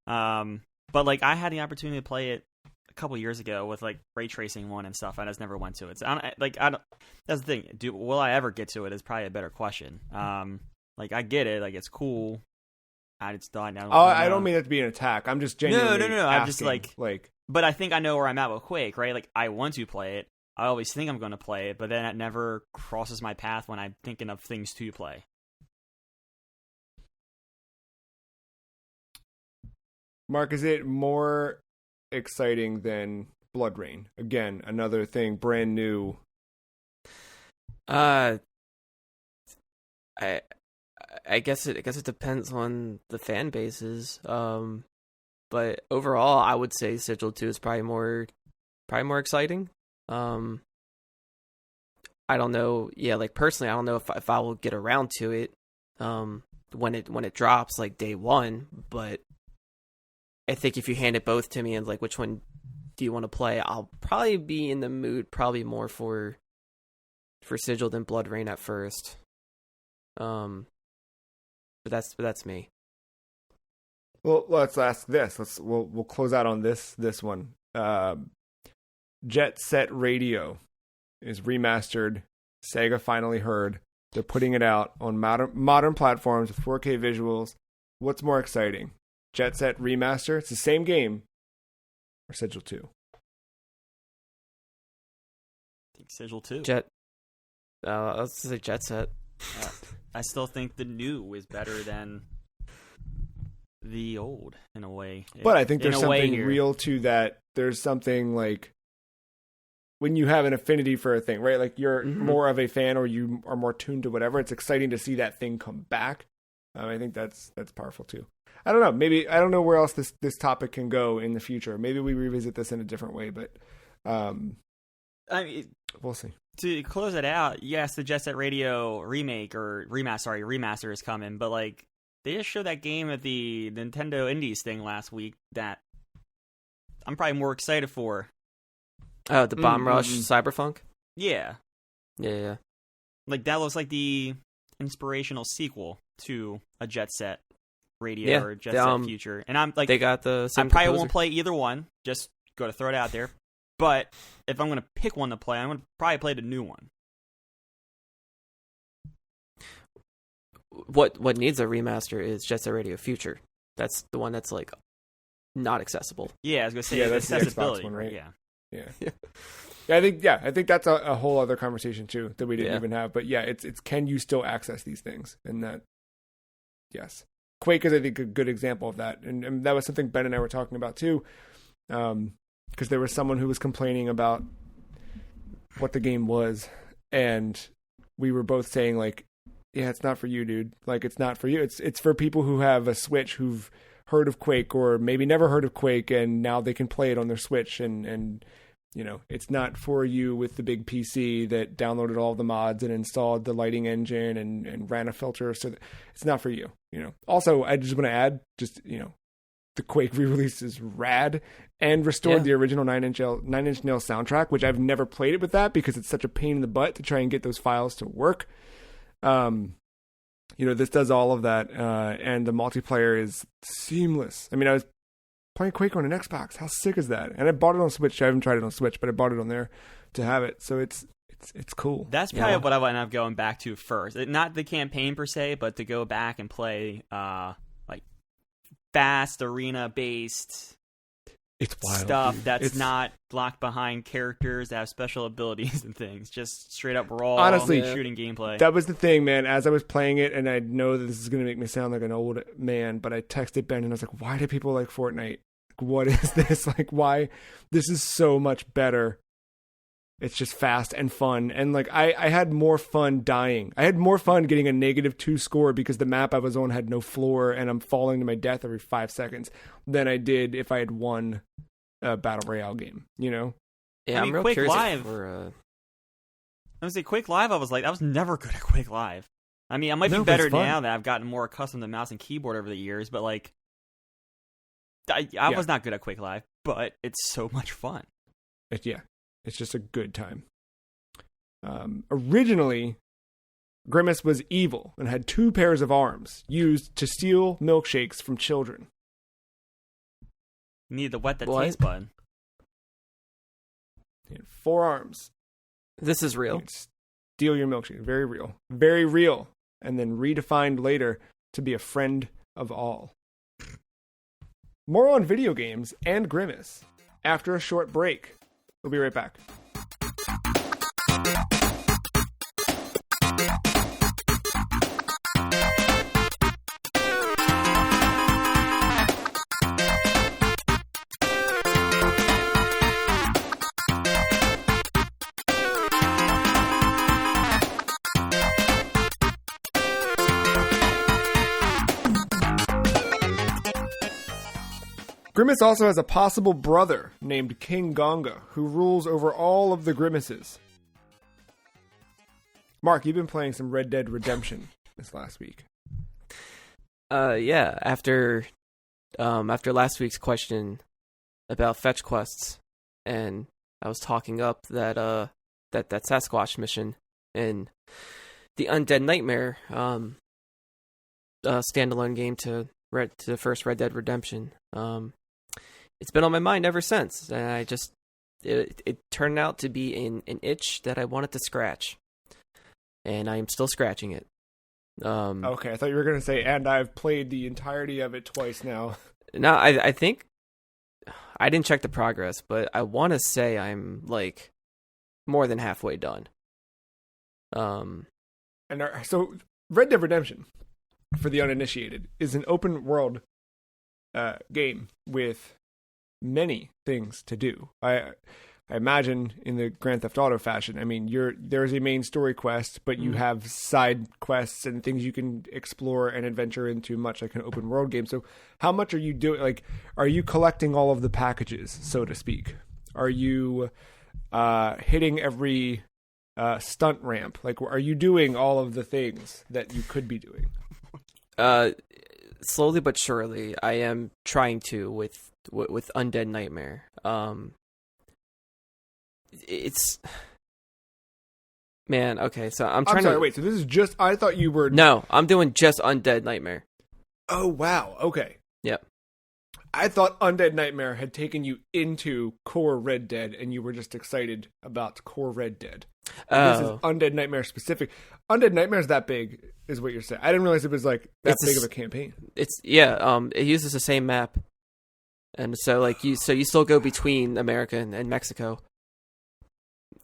But, like, I had the opportunity to play it a couple years ago with, like, ray tracing one and stuff. I just never went to it. So, I don't, that's the thing. Will I ever get to it is probably a better question. Like, I get it. Like, it's cool. I don't mean that to be an attack. I'm just genuinely No. asking, I'm just like, but I think I know where I'm at with Quake, right? Like, I want to play it. I always think I'm going to play it, but then it never crosses my path when I'm thinking of things to play. Mark, is it more exciting than BloodRayne? Again, another thing, brand new. I guess it depends on the fan bases. But overall, I would say Sigil 2 is probably more exciting. I don't know. Yeah, like personally, I don't know if I will get around to it when it drops like day one. But I think if you hand it both to me and like which one do you want to play, I'll probably be in the mood probably more for Sigil than BloodRayne at first. But that's me. Well, let's ask this. We'll close out on this one. Jet Set Radio is remastered. Sega finally heard. They're putting it out on modern platforms with 4K visuals. What's more exciting? Jet Set Remaster? It's the same game. Or Sigil 2? I think Sigil 2. Let's say Jet Set. I still think the new is better than the old in a way. But I think there's something real to that. There's something like when you have an affinity for a thing, right? Like you're more of a fan or you are more tuned to whatever. It's exciting to see that thing come back. I think that's powerful too. I don't know. Maybe I don't know where else this topic can go in the future. Maybe we revisit this in a different way, but I mean, we'll see. To close it out, yes, the Jet Set Radio remake or remaster is coming, but like they just showed that game at the Nintendo Indies thing last week that I'm probably more excited for. Oh, the Bomb Rush Cyberpunk? Yeah. Yeah. Like that looks like the inspirational sequel to a Jet Set Radio or Jet Set Future. And I'm like, they got the same I probably composer. won't play either one. Just go to throw it out there. But if I'm going to pick one to play, I'm going to probably play the new one. What needs a remaster is Jet Set Radio Future. That's the one that's like not accessible. Yeah, I was gonna say that's the Xbox accessibility one, right? Yeah. I think that's a whole other conversation too that we didn't even have. But yeah, it's can you still access these things? And that, yes, Quake is I think a good example of that, and that was something Ben and I were talking about too, because there was someone who was complaining about what the game was, and we were both saying like, yeah, it's not for you, dude. Like, it's not for you. It's for people who have a Switch who've heard of Quake or maybe never heard of Quake, and now they can play it on their Switch. And you know, it's not for you with the big PC that downloaded all the mods and installed the lighting engine and ran a filter. So it's not for you. You know. Also, I just want to add, the Quake re-release is rad and restored the original Nine Inch Nails soundtrack, which I've never played it with that because it's such a pain in the butt to try and get those files to work. This does all of that, and the multiplayer is seamless. I mean, I was playing Quake on an Xbox. How sick is that? And I bought it on Switch. I haven't tried it on Switch, but I bought it on there to have it. So it's cool. That's probably what I would end up going back to first. Not the campaign per se, but to go back and play like fast arena based it's wild, stuff dude. That's not locked behind characters that have special abilities and things. Just straight up raw shooting gameplay. That was the thing, man. As I was playing it, and I know that this is going to make me sound like an old man, but I texted Ben and I was like, why do people like Fortnite? What is this? Like, why? This is so much better. It's just fast and fun. And like, I had more fun dying. I had more fun getting a -2 score because the map I was on had no floor and I'm falling to my death every 5 seconds than I did if I had won a Battle Royale game, you know? Yeah, I'm real Quake curious Live. I was say Quake Live. I was never good at Quake Live. I mean, I might be better now that I've gotten more accustomed to mouse and keyboard over the years, but like, I was not good at Quake Live, but it's so much fun. It's just a good time. Originally, Grimace was evil and had 2 pairs of arms used to steal milkshakes from children. You need to wet the taste bud. He had 4 arms. This is real. Steal your milkshake. Very real. Very real. And then redefined later to be a friend of all. More on video games and Grimace after a short break. We'll be right back. Grimace also has a possible brother named King Gonga, who rules over all of the Grimaces. Mark, you've been playing some Red Dead Redemption this last week. Yeah. After last week's question about fetch quests, and I was talking up that Sasquatch mission in the Undead Nightmare standalone game to the first Red Dead Redemption. It's been on my mind ever since, and I just it turned out to be an itch that I wanted to scratch, and I am still scratching it. Okay, I thought you were going to say, and I've played the entirety of it twice now. No, I think I didn't check the progress, but I want to say I'm like more than halfway done. So Red Dead Redemption, for the uninitiated, is an open world game with many things to do. I imagine in the Grand Theft Auto fashion. I mean, there's a main story quest, but you have side quests and things you can explore and adventure into, much like an open world game. So how much are you doing? Like, are you collecting all of the packages, so to speak? Are you hitting every stunt ramp? Like, are you doing all of the things that you could be doing? Slowly but surely, I am trying to with Undead Nightmare. It's man. Okay, so I'm trying wait. So this is just? I thought you were. No, I'm doing just Undead Nightmare. Oh wow. Okay. Yep. I thought Undead Nightmare had taken you into core Red Dead, and you were just excited about core Red Dead. This is Undead Nightmare specific. Undead Nightmare is that big, is what you're saying. I didn't realize it was like that big of a campaign. It uses the same map And so like you still go between America and Mexico.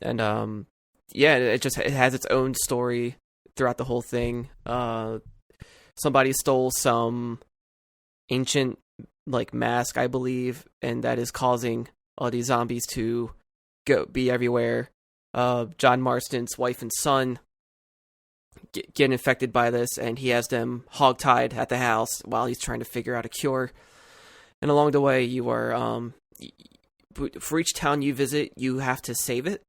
And yeah, it has its own story throughout the whole thing. Somebody stole some ancient like mask, I believe, and that is causing all these zombies to be everywhere. John Marston's wife and son get infected by this, and he has them hogtied at the house while he's trying to figure out a cure. And along the way, you are for each town you visit, you have to save it.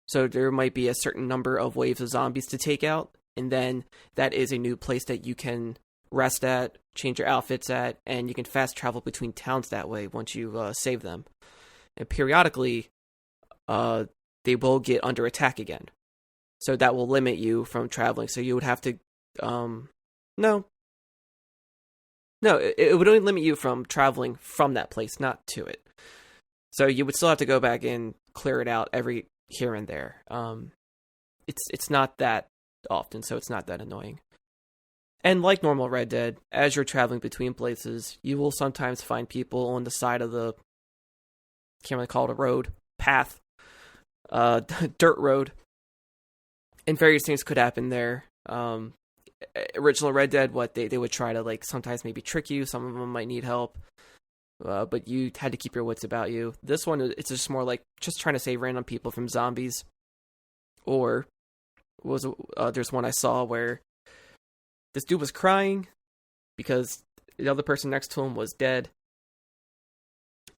So there might be a certain number of waves of zombies to take out, and then that is a new place that you can rest at, change your outfits at, and you can fast travel between towns that way once you save them. And periodically, they will get under attack again. So that will limit you from traveling. So you would have to... No, it would only limit you from traveling from that place, not to it. So you would still have to go back and clear it out every here and there. It's not that often, so it's not that annoying. And like normal Red Dead, as you're traveling between places, you will sometimes find people on the side of the... can't really call it a road, path, dirt road. And various things could happen there. Original Red Dead, they would try to like sometimes maybe trick you. Some of them might need help, but you had to keep your wits about you. This one, it's just more like just trying to save random people from zombies. Or there's one I saw where this dude was crying because the other person next to him was dead,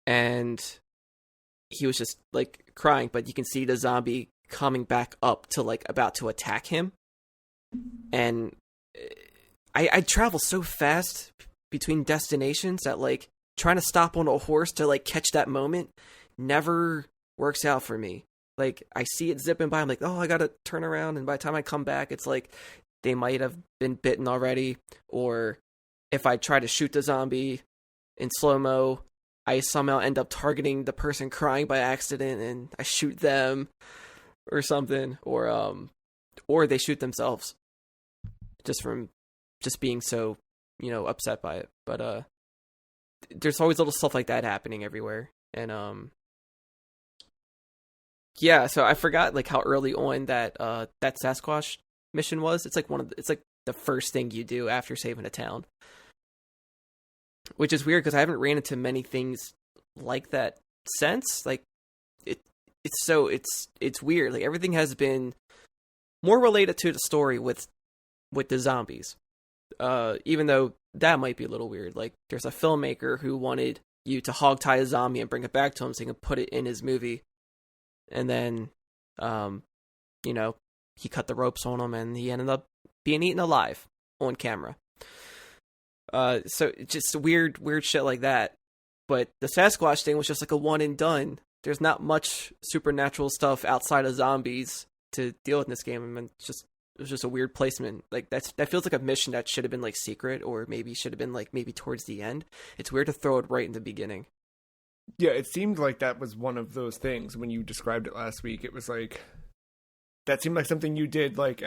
and he was just like crying, but you can see the zombie coming back up to like about to attack him. And I travel so fast between destinations that like trying to stop on a horse to like catch that moment never works out for me. Like I see it zipping by, I'm like, oh, I gotta turn around, and by the time I come back, it's like they might have been bitten already. Or if I try to shoot the zombie in slow-mo, I somehow end up targeting the person crying by accident and I shoot them or something, or they shoot themselves just from being so, upset by it. But there's always little stuff like that happening everywhere. And yeah, so I forgot like how early on that Sasquatch mission was. It's like it's like the first thing you do after saving a town. Which is weird because I haven't ran into many things like that since. Like it's weird. Like everything has been more related to the story with the zombies. Even though that might be a little weird. Like there's a filmmaker who wanted you to hogtie a zombie and bring it back to him so he can put it in his movie. And then he cut the ropes on him and he ended up being eaten alive on camera. So just weird shit like that. But the Sasquatch thing was just like a one and done. There's not much supernatural stuff outside of zombies to deal with in this game. I mean, it was just a weird placement. Like that feels like a mission that should have been like secret, or maybe should have been like maybe towards the end. It's weird to throw it right in the beginning. Yeah, it seemed like that was one of those things when you described it last week. It was like that seemed like something you did like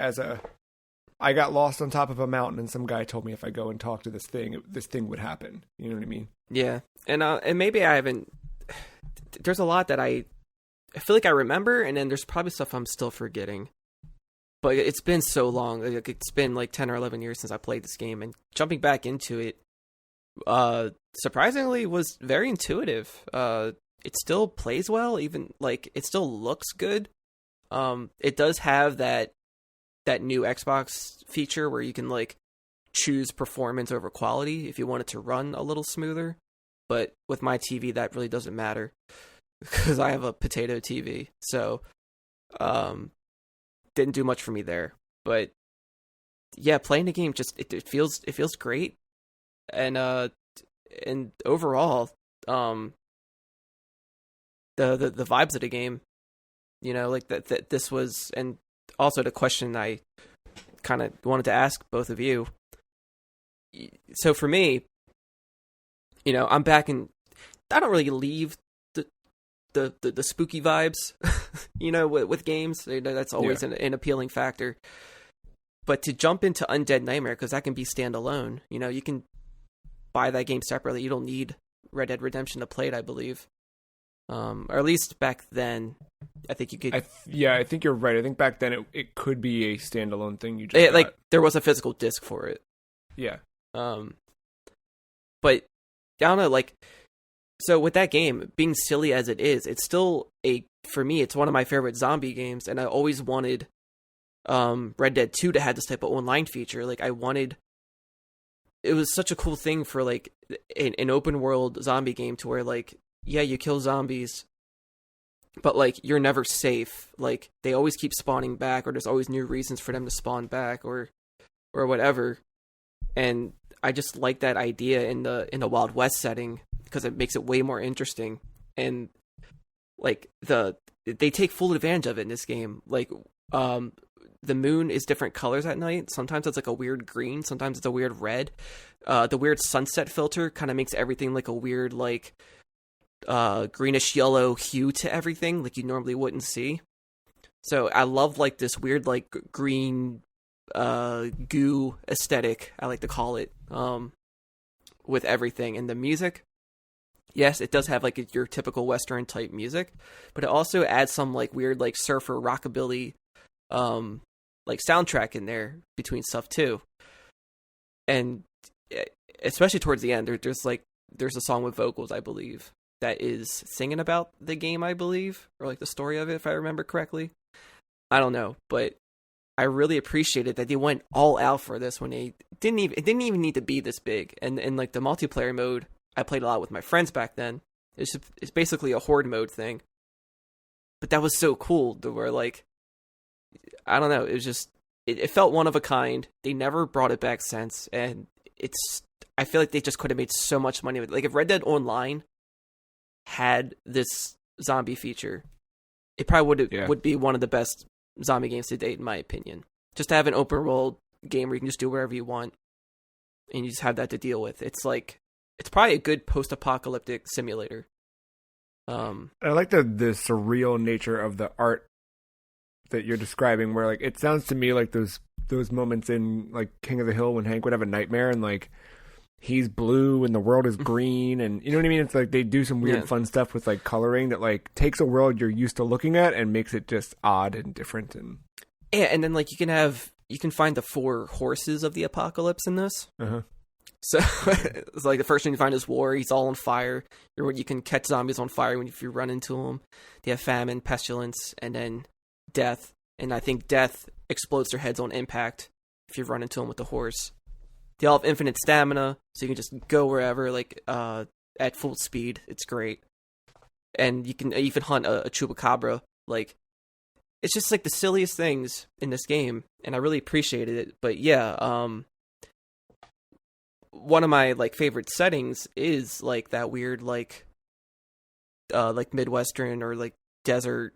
I got lost on top of a mountain and some guy told me if I go and talk to this thing would happen. You know what I mean? Yeah. And maybe I haven't... There's a lot that I feel like I remember, and then there's probably stuff I'm still forgetting. But it's been so long. Like, it's been like 10 or 11 years since I played this game, and jumping back into it, surprisingly, was very intuitive. It still plays well, even, like, it still looks good. It does have that new Xbox feature where you can like choose performance over quality if you want it to run a little smoother. But with my TV, that really doesn't matter because I have a potato TV. So, didn't do much for me there. But yeah, playing the game just it feels great, and overall, the vibes of the game, like that this was. And also the question I kind of wanted to ask both of you. So for me, I'm back in. I don't really leave the spooky vibes, with games. That's always an appealing factor. But to jump into Undead Nightmare, because that can be standalone. You can buy that game separately. You don't need Red Dead Redemption to play it, I believe. Or at least back then, I think you could. I think you're right. I think back then it could be a standalone thing. You just like there was a physical disc for it. Yeah. But I don't know, like, so with that game being silly as it is, it's still for me, it's one of my favorite zombie games, and I always wanted Red Dead 2 to have this type of online feature. Like, it was such a cool thing for like an open world zombie game to where like, yeah, you kill zombies, but like you're never safe. Like they always keep spawning back, or there's always new reasons for them to spawn back, or whatever. And I just like that idea in the Wild West setting because it makes it way more interesting. And like they take full advantage of it in this game. Like the moon is different colors at night. Sometimes it's like a weird green, sometimes it's a weird red. The weird sunset filter kind of makes everything like a weird like greenish yellow hue to everything like you normally wouldn't see. So I love like this weird like green goo aesthetic, I like to call it, with everything. And the music, yes, it does have like your typical Western type music, but it also adds some like weird like surfer rockabilly like soundtrack in there between stuff too. And especially towards the end, there's a song with vocals, I believe, that is singing about the game, I believe, or like the story of it, if I remember correctly. I don't know, but I really appreciated that they went all out for this when it didn't even need to be this big. And like the multiplayer mode, I played a lot with my friends back then. It's basically a horde mode thing, but that was so cool to where like, I don't know, it was just it felt one of a kind. They never brought it back since, and I feel like they just could have made so much money with it. Like if Red Dead Online had this zombie feature, it probably would be one of the best zombie games to date, in my opinion. Just to have an open world game where you can just do wherever you want, and you just have that to deal with. It's probably a good post-apocalyptic simulator. I like the surreal nature of the art that you're describing, where like it sounds to me like those moments in like King of the Hill when Hank would have a nightmare and like he's blue and the world is green, and you know what I mean? It's like they do some weird fun stuff with like coloring that like takes a world you're used to looking at and makes it just odd and different. And and then like you can find the 4 horses of the apocalypse in this. So it's like the first thing you find is war. He's all on fire. You can catch zombies on fire if you run into them. They have famine, pestilence, and then death. And I think death explodes their heads on impact if you run into them with the horse. They all have infinite stamina, so you can just go wherever, like at full speed. It's great. And you can even hunt a chupacabra. Like, it's just like the silliest things in this game, and I really appreciated it. But yeah, one of my like favorite settings is like that weird like Midwestern or like desert,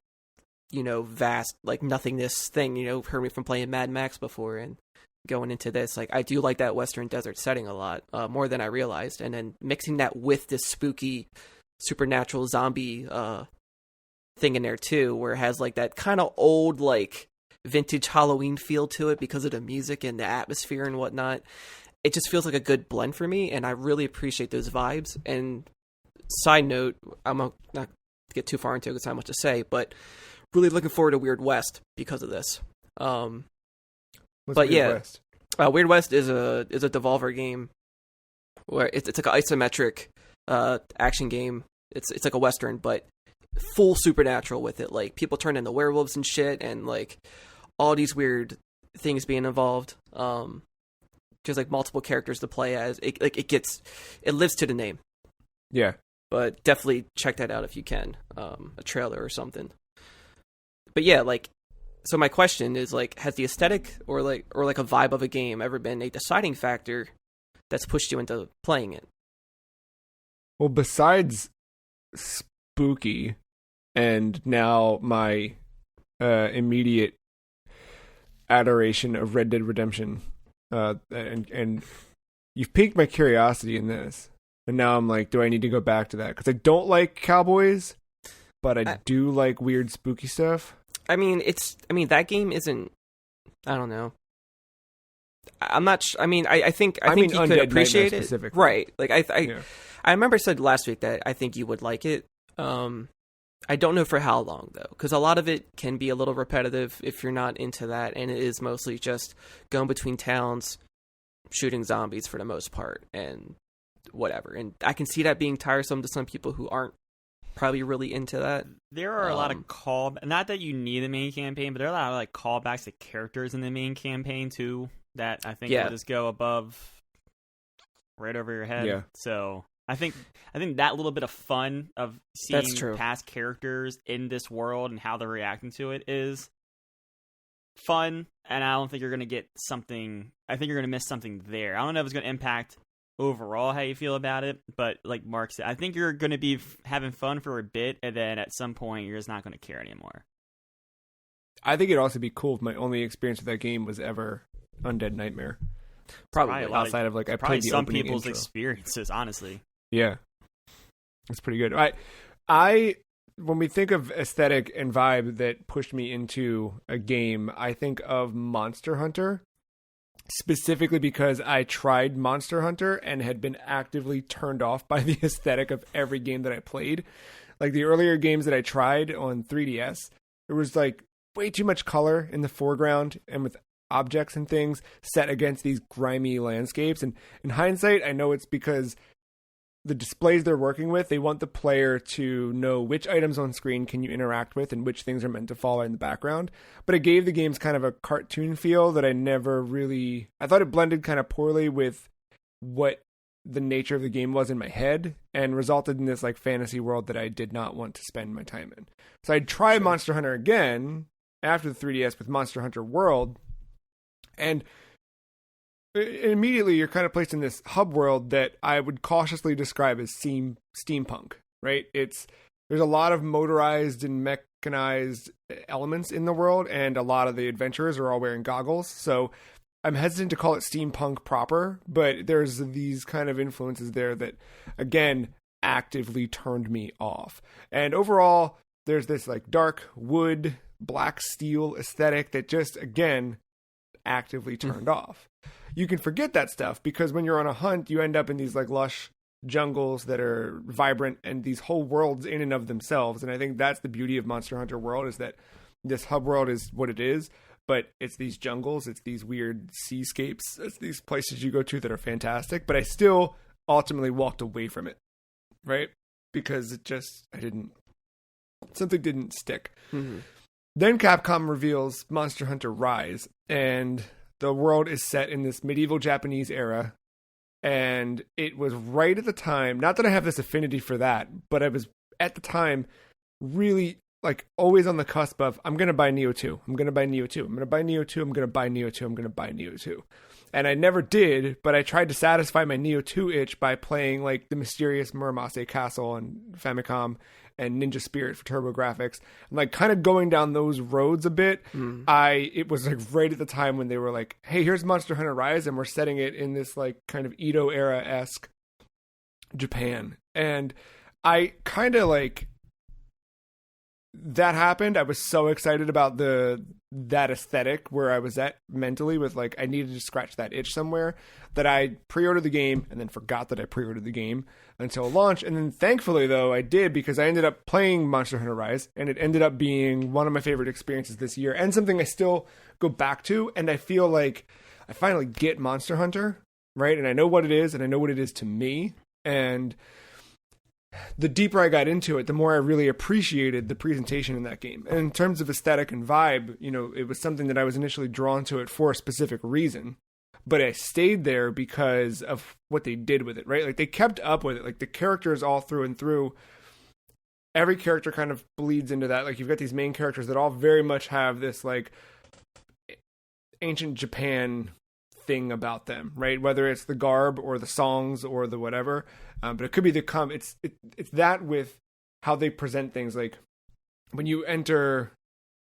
vast like nothingness thing. Heard me from playing Mad Max before, and going into this, like I do like that Western desert setting a lot, more than I realized. And then mixing that with this spooky supernatural zombie thing in there too, where it has like that kind of old like vintage Halloween feel to it because of the music and the atmosphere and whatnot. It just feels like a good blend for me, and I really appreciate those vibes. And side note, I'm not to get too far into it because I have much to say, but really looking forward to Weird West because of this. What's but Weird West? Weird West is a Devolver game where it's like an isometric action game. It's like a Western, but full supernatural with it. Like people turn into werewolves and shit, and like all these weird things being involved. There's like multiple characters to play as. It lives to the name. Yeah. But definitely check that out if you can. A trailer or something. But yeah, like, so my question is like, has the aesthetic or like a vibe of a game ever been a deciding factor that's pushed you into playing it? Well, besides spooky, and now my immediate adoration of Red Dead Redemption. And you've piqued my curiosity in this, and now I'm like, do I need to go back to that? Because I don't like cowboys, but I do like weird spooky stuff. I mean, that game isn't. I don't know. I'm not. I think you could appreciate it, specifically. right? Like I remember I said last week that I think you would like it. I don't know for how long, though, because a lot of it can be a little repetitive if you're not into that, and it is mostly just going between towns, shooting zombies for the most part, and whatever. And I can see that being tiresome to some people who aren't probably really into that. There are a lot of not that you need the main campaign, but there are a lot of like callbacks to characters in the main campaign too that I think will just go above, right over your head. Yeah. So I think that little bit of fun of seeing past characters in this world and how they're reacting to it is fun, and I don't think you're going to get something. I think you're going to miss something there. I don't know if it's going to impact overall how you feel about it, but like Mark said, I think you're going to be having fun for a bit, and then at some point you're just not going to care anymore. I think it'd also be cool if my only experience with that game was ever Undead Nightmare. Probably outside of like I played the some opening people's intro. Experiences, honestly. Yeah, it's pretty good. I when we think of aesthetic and vibe that pushed me into a game, I think of Monster Hunter, specifically because I tried Monster Hunter and had been actively turned off by the aesthetic of every game that I played. Like the earlier games that I tried on 3DS, there was like way too much color in the foreground and with objects and things set against these grimy landscapes. And in hindsight, I know it's because the displays they're working with, they want the player to know which items on screen can you interact with and which things are meant to follow in the background. But it gave the games kind of a cartoon feel that I thought it blended kind of poorly with what the nature of the game was in my head and resulted in this like fantasy world that I did not want to spend my time in. So I tried Monster Hunter again after the 3DS with Monster Hunter World, and immediately you're kind of placed in this hub world that I would cautiously describe as steampunk, right? There's a lot of motorized and mechanized elements in the world, and a lot of the adventurers are all wearing goggles. So I'm hesitant to call it steampunk proper, but there's these kind of influences there that, again, actively turned me off. And overall, there's this like dark wood, black steel aesthetic that just, again, actively turned off. You can forget that stuff because when you're on a hunt, you end up in these like lush jungles that are vibrant and these whole worlds in and of themselves. And I think that's the beauty of Monster Hunter World, is that this hub world is what it is, but it's these jungles, it's these weird seascapes, it's these places you go to that are fantastic. But I still ultimately walked away from it, right? Because something didn't stick. Mm-hmm. Then Capcom reveals Monster Hunter Rise, and the world is set in this medieval Japanese era, and it was right at the time, not that I have this affinity for that, but I was at the time really like always on the cusp of, I'm going to buy Neo 2, I'm going to buy Neo 2, I'm going to buy Neo 2, I'm going to buy Neo 2, I'm going to buy Neo 2. And I never did, but I tried to satisfy my Neo 2 itch by playing like the mysterious Muramasa Castle on Famicom and Ninja Spirit for TurboGrafx, and like kind of going down those roads a bit. It was like right at the time when they were like, hey, here's Monster Hunter Rise, and we're setting it in this like kind of Edo era-esque Japan. And I kind of like, that happened. I was so excited about that aesthetic where I was at mentally with like, I needed to scratch that itch somewhere, that I pre-ordered the game and then forgot that I pre-ordered the game until launch. And then thankfully though I did, because I ended up playing Monster Hunter Rise, and it ended up being one of my favorite experiences this year and something I still go back to. And I feel like I finally get Monster Hunter, right? And I know what it is, and I know what it is to me. And the deeper I got into it, the more I really appreciated the presentation in that game. And in terms of aesthetic and vibe, it was something that I was initially drawn to it for a specific reason. But I stayed there because of what they did with it, right? Like they kept up with it. Like the characters all through and through, every character kind of bleeds into that. Like you've got these main characters that all very much have this like ancient Japan thing about them, right? Whether it's the garb or the songs or the whatever, but it could be it's that with how they present things. Like when you enter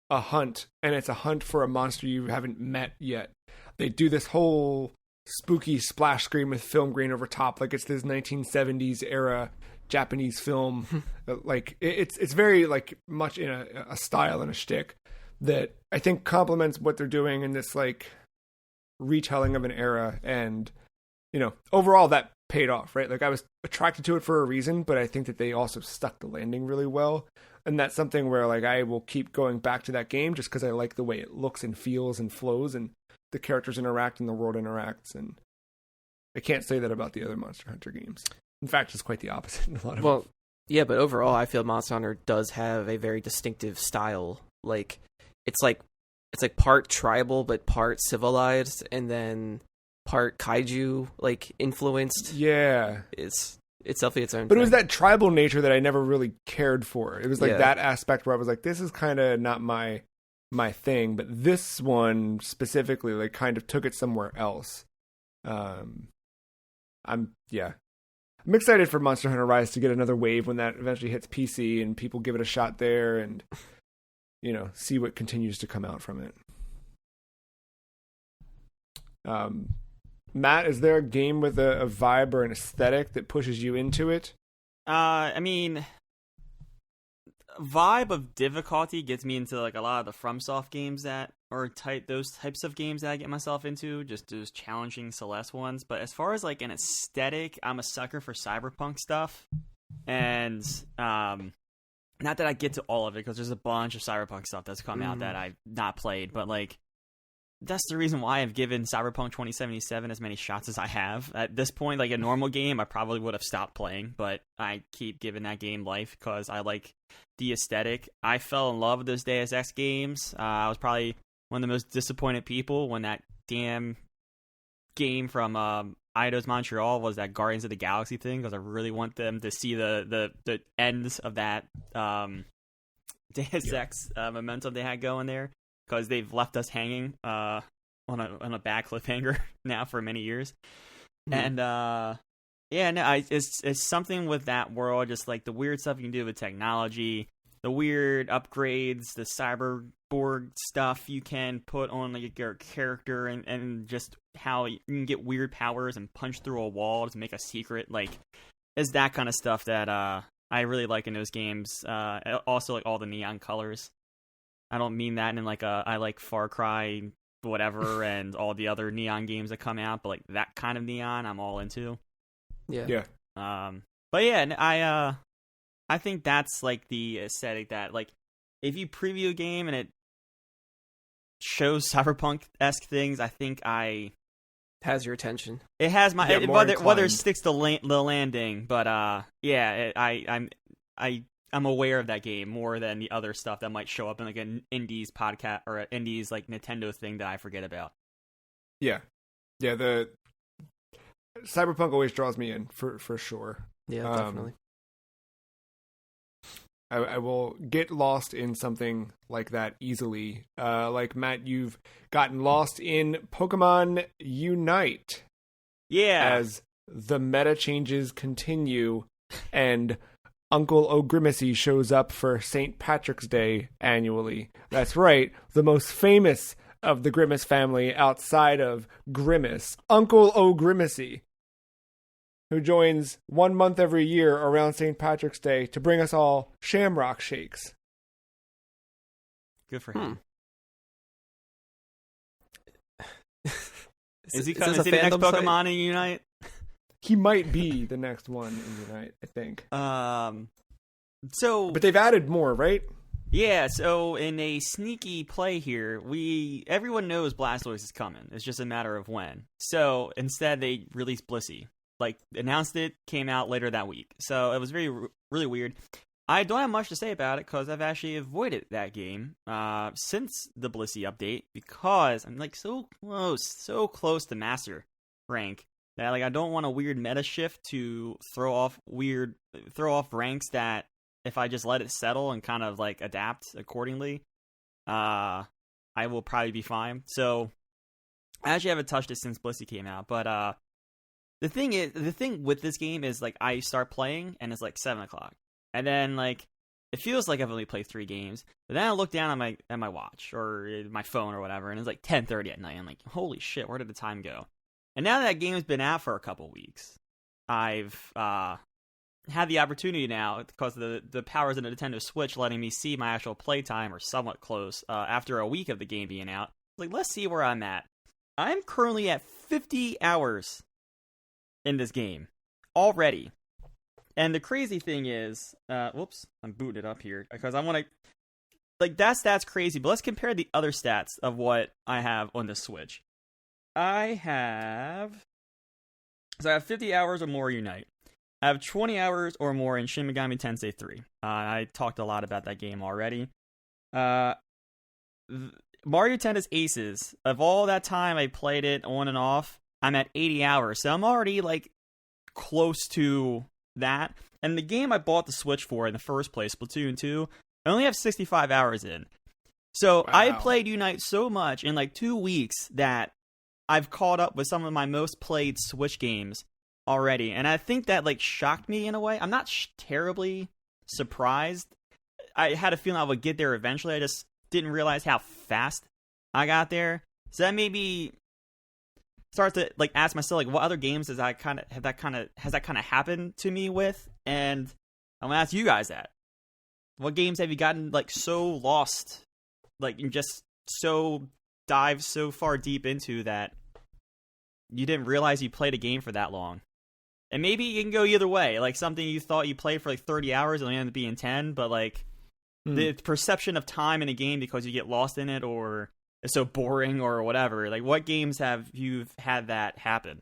a hunt and it's a hunt for a monster you haven't met yet, they do this whole spooky splash screen with film grain over top, like it's this 1970s era Japanese film. Like it's very like much in a style and a shtick that I think complements what they're doing in this like retelling of an era. And overall that paid off, right? Like I was attracted to it for a reason, but I think that they also stuck the landing really well. And that's something where like I will keep going back to that game just because I like the way it looks and feels and flows and the characters interact and the world interacts. And I can't say that about the other Monster Hunter games. In fact, it's quite the opposite in a lot of Well, yeah, but overall I feel Monster Hunter does have a very distinctive style. Like it's like part tribal but part civilized, and then part kaiju like influenced. Yeah. It's definitely its own But thing. it was that tribal nature that I never really cared for. It was like that aspect where I was like, this is kind of not my thing, but this one specifically like kind of took it somewhere else. I'm excited for Monster Hunter Rise to get another wave when that eventually hits PC and people give it a shot there and see what continues to come out from it. Matt, is there a game with a vibe or an aesthetic that pushes you into it? I mean, vibe of difficulty gets me into like a lot of the FromSoft games those types of games that I get myself into, just those challenging Celeste ones. But as far as like an aesthetic, I'm a sucker for cyberpunk stuff, and not that I get to all of it because there's a bunch of cyberpunk stuff that's come out that I've not played, but like. That's the reason why I've given Cyberpunk 2077 as many shots as I have. At this point, like a normal game, I probably would have stopped playing, but I keep giving that game life because I like the aesthetic. I fell in love with those Deus Ex games. I was probably one of the most disappointed people when that damn game from Eidos Montreal was that Guardians of the Galaxy thing, because I really want them to see the ends of that Deus Ex momentum they had going there. Because they've left us hanging on a bad cliffhanger now for many years, and it's something with that world, just like the weird stuff you can do with technology, the weird upgrades, the cyberborg stuff you can put on like your character, and just how you can get weird powers and punch through a wall to make a secret. Like, is that kind of stuff that I really like in those games. Also, like all the neon colors. I don't mean that in like I like Far Cry whatever and all the other neon games that come out, but like that kind of neon I'm all into. Yeah. But yeah, I think that's like the aesthetic that like if you preview a game and it shows cyberpunk-esque things, I think has your attention. It has my whether it sticks to the landing, but I'm aware of that game more than the other stuff that might show up in like an Indies podcast or an Indies like Nintendo thing that I forget about. Yeah. The Cyberpunk always draws me in for sure. Yeah, definitely. I will get lost in something like that easily. Like Matt, you've gotten lost in Pokémon Unite. Yeah. As the meta changes continue and Uncle O'Grimacy shows up for St. Patrick's Day annually. That's right, the most famous of the Grimace family outside of Grimace, Uncle O'Grimacy, who joins 1 month every year around St. Patrick's Day to bring us all shamrock shakes. Good for him. Is he the next Pokemon in Unite? He might be the next one in Unite, I think. But they've added more, right? Yeah, so in a sneaky play here, everyone knows Blastoise is coming. It's just a matter of when. So instead, they released Blissey. Like, announced it, came out later that week. So it was really weird. I don't have much to say about it because I've actually avoided that game since the Blissey update because I'm like so close to Master rank. That, like, I don't want a weird meta shift to throw off ranks that if I just let it settle and kind of like adapt accordingly, I will probably be fine. So I actually haven't touched it since Blissey came out, but the thing with this game is like I start playing and it's like 7:00, and then like it feels like I've only played 3 games, but then I look down at my watch or my phone or whatever, and it's like 10:30 at night. I'm like, holy shit, where did the time go? And now that game has been out for a couple weeks, I've had the opportunity now, because of the powers of the Nintendo Switch letting me see my actual playtime, or somewhat close, after a week of the game being out. Like, let's see where I'm at. I'm currently at 50 hours in this game. already. And the crazy thing is, whoops, I'm booting it up here because I want to, like, that stat's crazy, but let's compare the other stats of what I have on the Switch. I have 50 hours or more Unite. I have 20 hours or more in Shin Megami Tensei 3. I talked a lot about that game already. Mario Tennis Aces, of all that time I played it on and off, I'm at 80 hours. So I'm already, like, close to that. And the game I bought the Switch for in the first place, Splatoon 2, I only have 65 hours in. So wow. I played Unite so much in, like, 2 weeks that I've caught up with some of my most played Switch games already. And I think that, like, shocked me in a way. I'm not terribly surprised. I had a feeling I would get there eventually. I just didn't realize how fast I got there. So that made me start to, like, ask myself, like, what other games has that kind of happened to me with? And I'm gonna ask you guys that. What games have you gotten, like, so lost, like, and just so dive so far deep into that you didn't realize you played a game for that long? And maybe you can go either way. Like, something you thought you played for, like, 30 hours and it ended up being 10, but, like, the perception of time in a game because you get lost in it or it's so boring or whatever. Like, what games have you had that happen?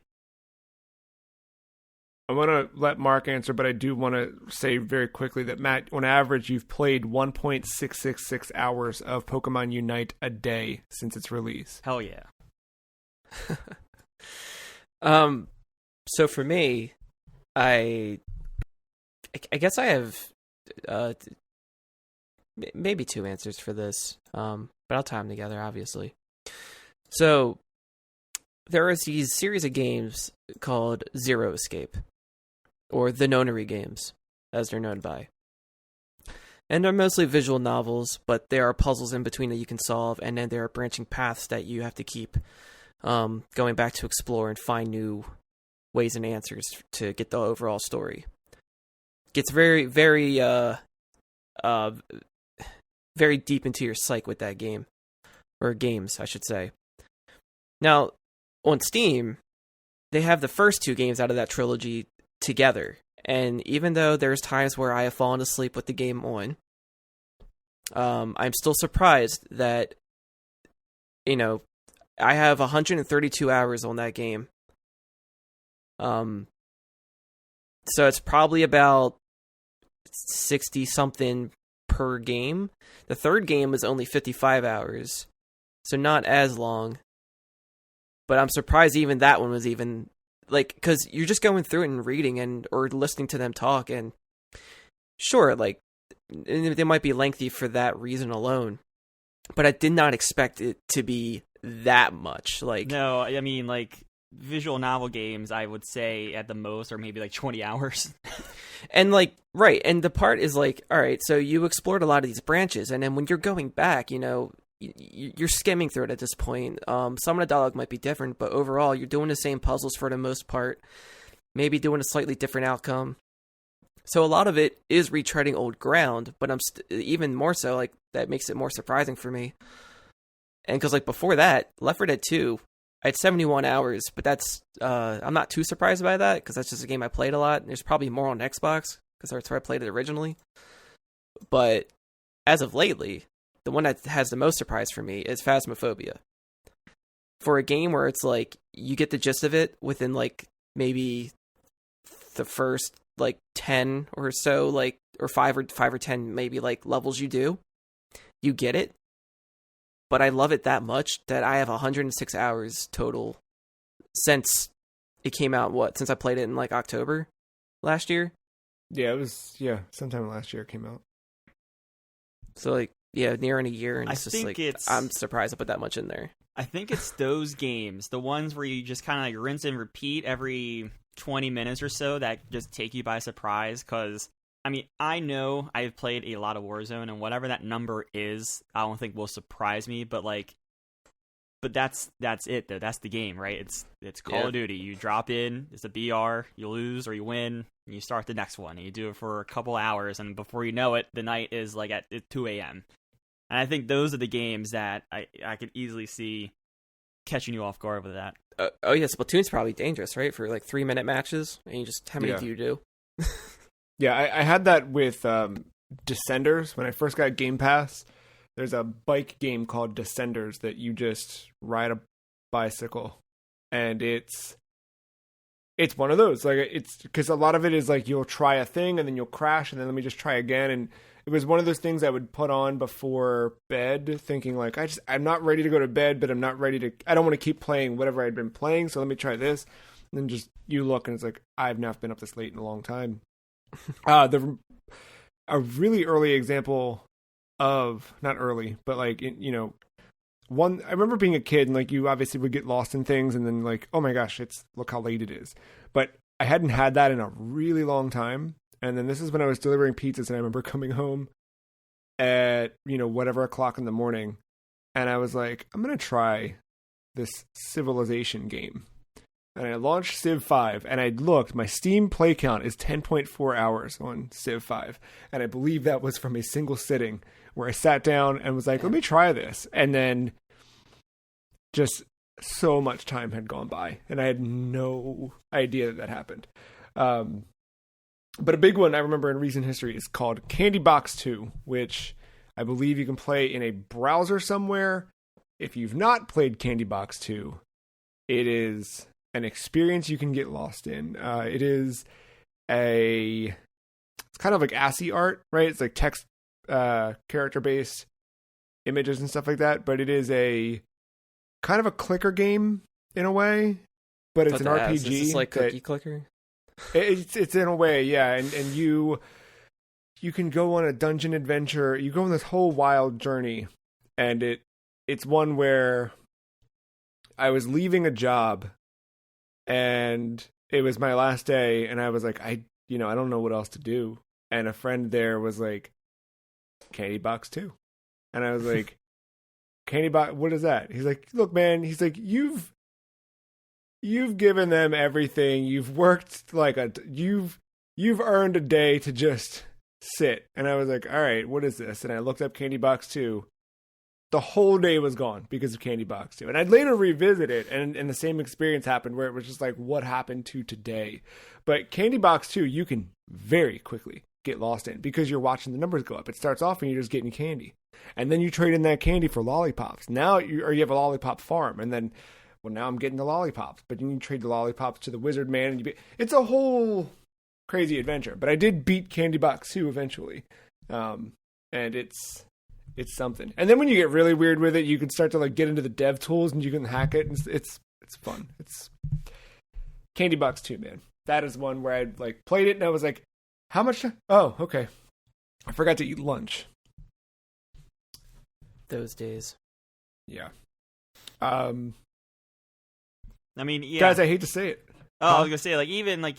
I want to let Mark answer, but I do want to say very quickly that, Matt, on average, you've played 1.666 hours of Pokemon Unite a day since its release. Hell yeah. So for me, I guess I have maybe two answers for this, but I'll tie them together, obviously. So there is these series of games called Zero Escape, or the Nonary games, as they're known by. And they're mostly visual novels, but there are puzzles in between that you can solve, and then there are branching paths that you have to keep going back to explore and find new ways and answers to get the overall story. Gets very, very, very deep into your psyche with that game. Or games, I should say. Now, on Steam, they have the first two games out of that trilogy together. And even though there's times where I have fallen asleep with the game on, I'm still surprised that, you know, I have 132 hours on that game. So it's probably about 60-something per game. The third game was only 55 hours, so not as long. But I'm surprised even that one was even, like, because you're just going through it and reading and or listening to them talk, and sure, like, they might be lengthy for that reason alone. But I did not expect it to be that much. Like, no, I mean, like, visual novel games, I would say at the most are maybe like 20 hours. And, like, right, and the part is like, all right, so you explored a lot of these branches, and then when you're going back, you know, you're skimming through it at this point. Some of the dialogue might be different, but overall, you're doing the same puzzles for the most part, maybe doing a slightly different outcome. So a lot of it is retreading old ground, but I'm even more so, like, that makes it more surprising for me. And because, like, before that, Left 4 Dead 2, I had 71 hours, but that's, I'm not too surprised by that, because that's just a game I played a lot. There's probably more on Xbox, because that's where I played it originally. But as of lately, the one that has the most surprise for me is Phasmophobia. For a game where it's like, you get the gist of it within, like, maybe the first, like, 10 or so, like, or 5 or 10 maybe, like, levels you do, you get it. But I love it that much that I have 106 hours total since it came out, since I played it in, like, October last year? Yeah, it was, sometime last year it came out. So, like, yeah, nearing a year, and I it's just, think like, I'm surprised I put that much in there. I think it's those games, the ones where you just kind of, like, rinse and repeat every 20 minutes or so that just take you by surprise, because I mean, I know I've played a lot of Warzone, and whatever that number is, I don't think will surprise me. But that's it though. That's the game, right? It's Call of Duty. You drop in, it's a BR, you lose or you win, and you start the next one. And you do it for a couple hours, and before you know it, the night is like at 2 a.m. And I think those are the games that I could easily see catching you off guard with that. Oh yeah, Splatoon's probably dangerous, right? For like 3-minute matches, and how many do you do? Yeah, I had that with Descenders when I first got Game Pass. There's a bike game called Descenders that you just ride a bicycle, and it's one of those. Like, it's because a lot of it is like you'll try a thing and then you'll crash and then let me just try again. And it was one of those things I would put on before bed, thinking like I'm not ready to go to bed, but I don't want to keep playing whatever I'd been playing, so let me try this. And then just you look and it's like I've not been up this late in a long time. A really early example of, not early, but like, one, I remember being a kid and like you obviously would get lost in things and then like, oh my gosh, look how late it is. But I hadn't had that in a really long time. And then this is when I was delivering pizzas and I remember coming home at, whatever o'clock in the morning. And I was like, I'm going to try this Civilization game. And I launched Civ 5 and I looked, my Steam play count is 10.4 hours on Civ 5. And I believe that was from a single sitting where I sat down and was like, let me try this. And then just so much time had gone by and I had no idea that happened. But a big one I remember in recent history is called Candy Box 2, which I believe you can play in a browser somewhere. If you've not played Candy Box 2, it is an experience you can get lost in. It's kind of like ASCII art, right? It's like text, character-based images and stuff like that, but it is a kind of a clicker game in a way, but it's an RPG. Is this like cookie clicker? It's in a way, yeah, and you can go on a dungeon adventure. You go on this whole wild journey, and it's one where I was leaving a job, and it was my last day, and I was like, I don't know what else to do, and a friend there was like, Candy Box 2, and I was like, Candy Box, what is that? He's like, look, man, he's like, you've given them everything. You've worked you've earned a day to just sit. And I was like, all right, what is this? And I looked up Candy Box 2. The whole day was gone because of Candy Box 2. And I'd later revisit it, and the same experience happened where it was just like, what happened to today? But Candy Box 2, you can very quickly get lost in because you're watching the numbers go up. It starts off and you're just getting candy. And then you trade in that candy for lollipops. Now you have a lollipop farm, and then, well, now I'm getting the lollipops, but you trade the lollipops to the wizard man, and it's a whole crazy adventure. But I did beat Candy Box 2 eventually, and it's something. And then when you get really weird with it, you can start to like get into the dev tools, and you can hack it, and it's fun. It's Candy Box 2, man. That is one where I like played it, and I was like, how much? Oh, okay. I forgot to eat lunch. Those days. Yeah. I mean, yeah. Guys, I hate to say it. Oh, I was going to say, like, even, like,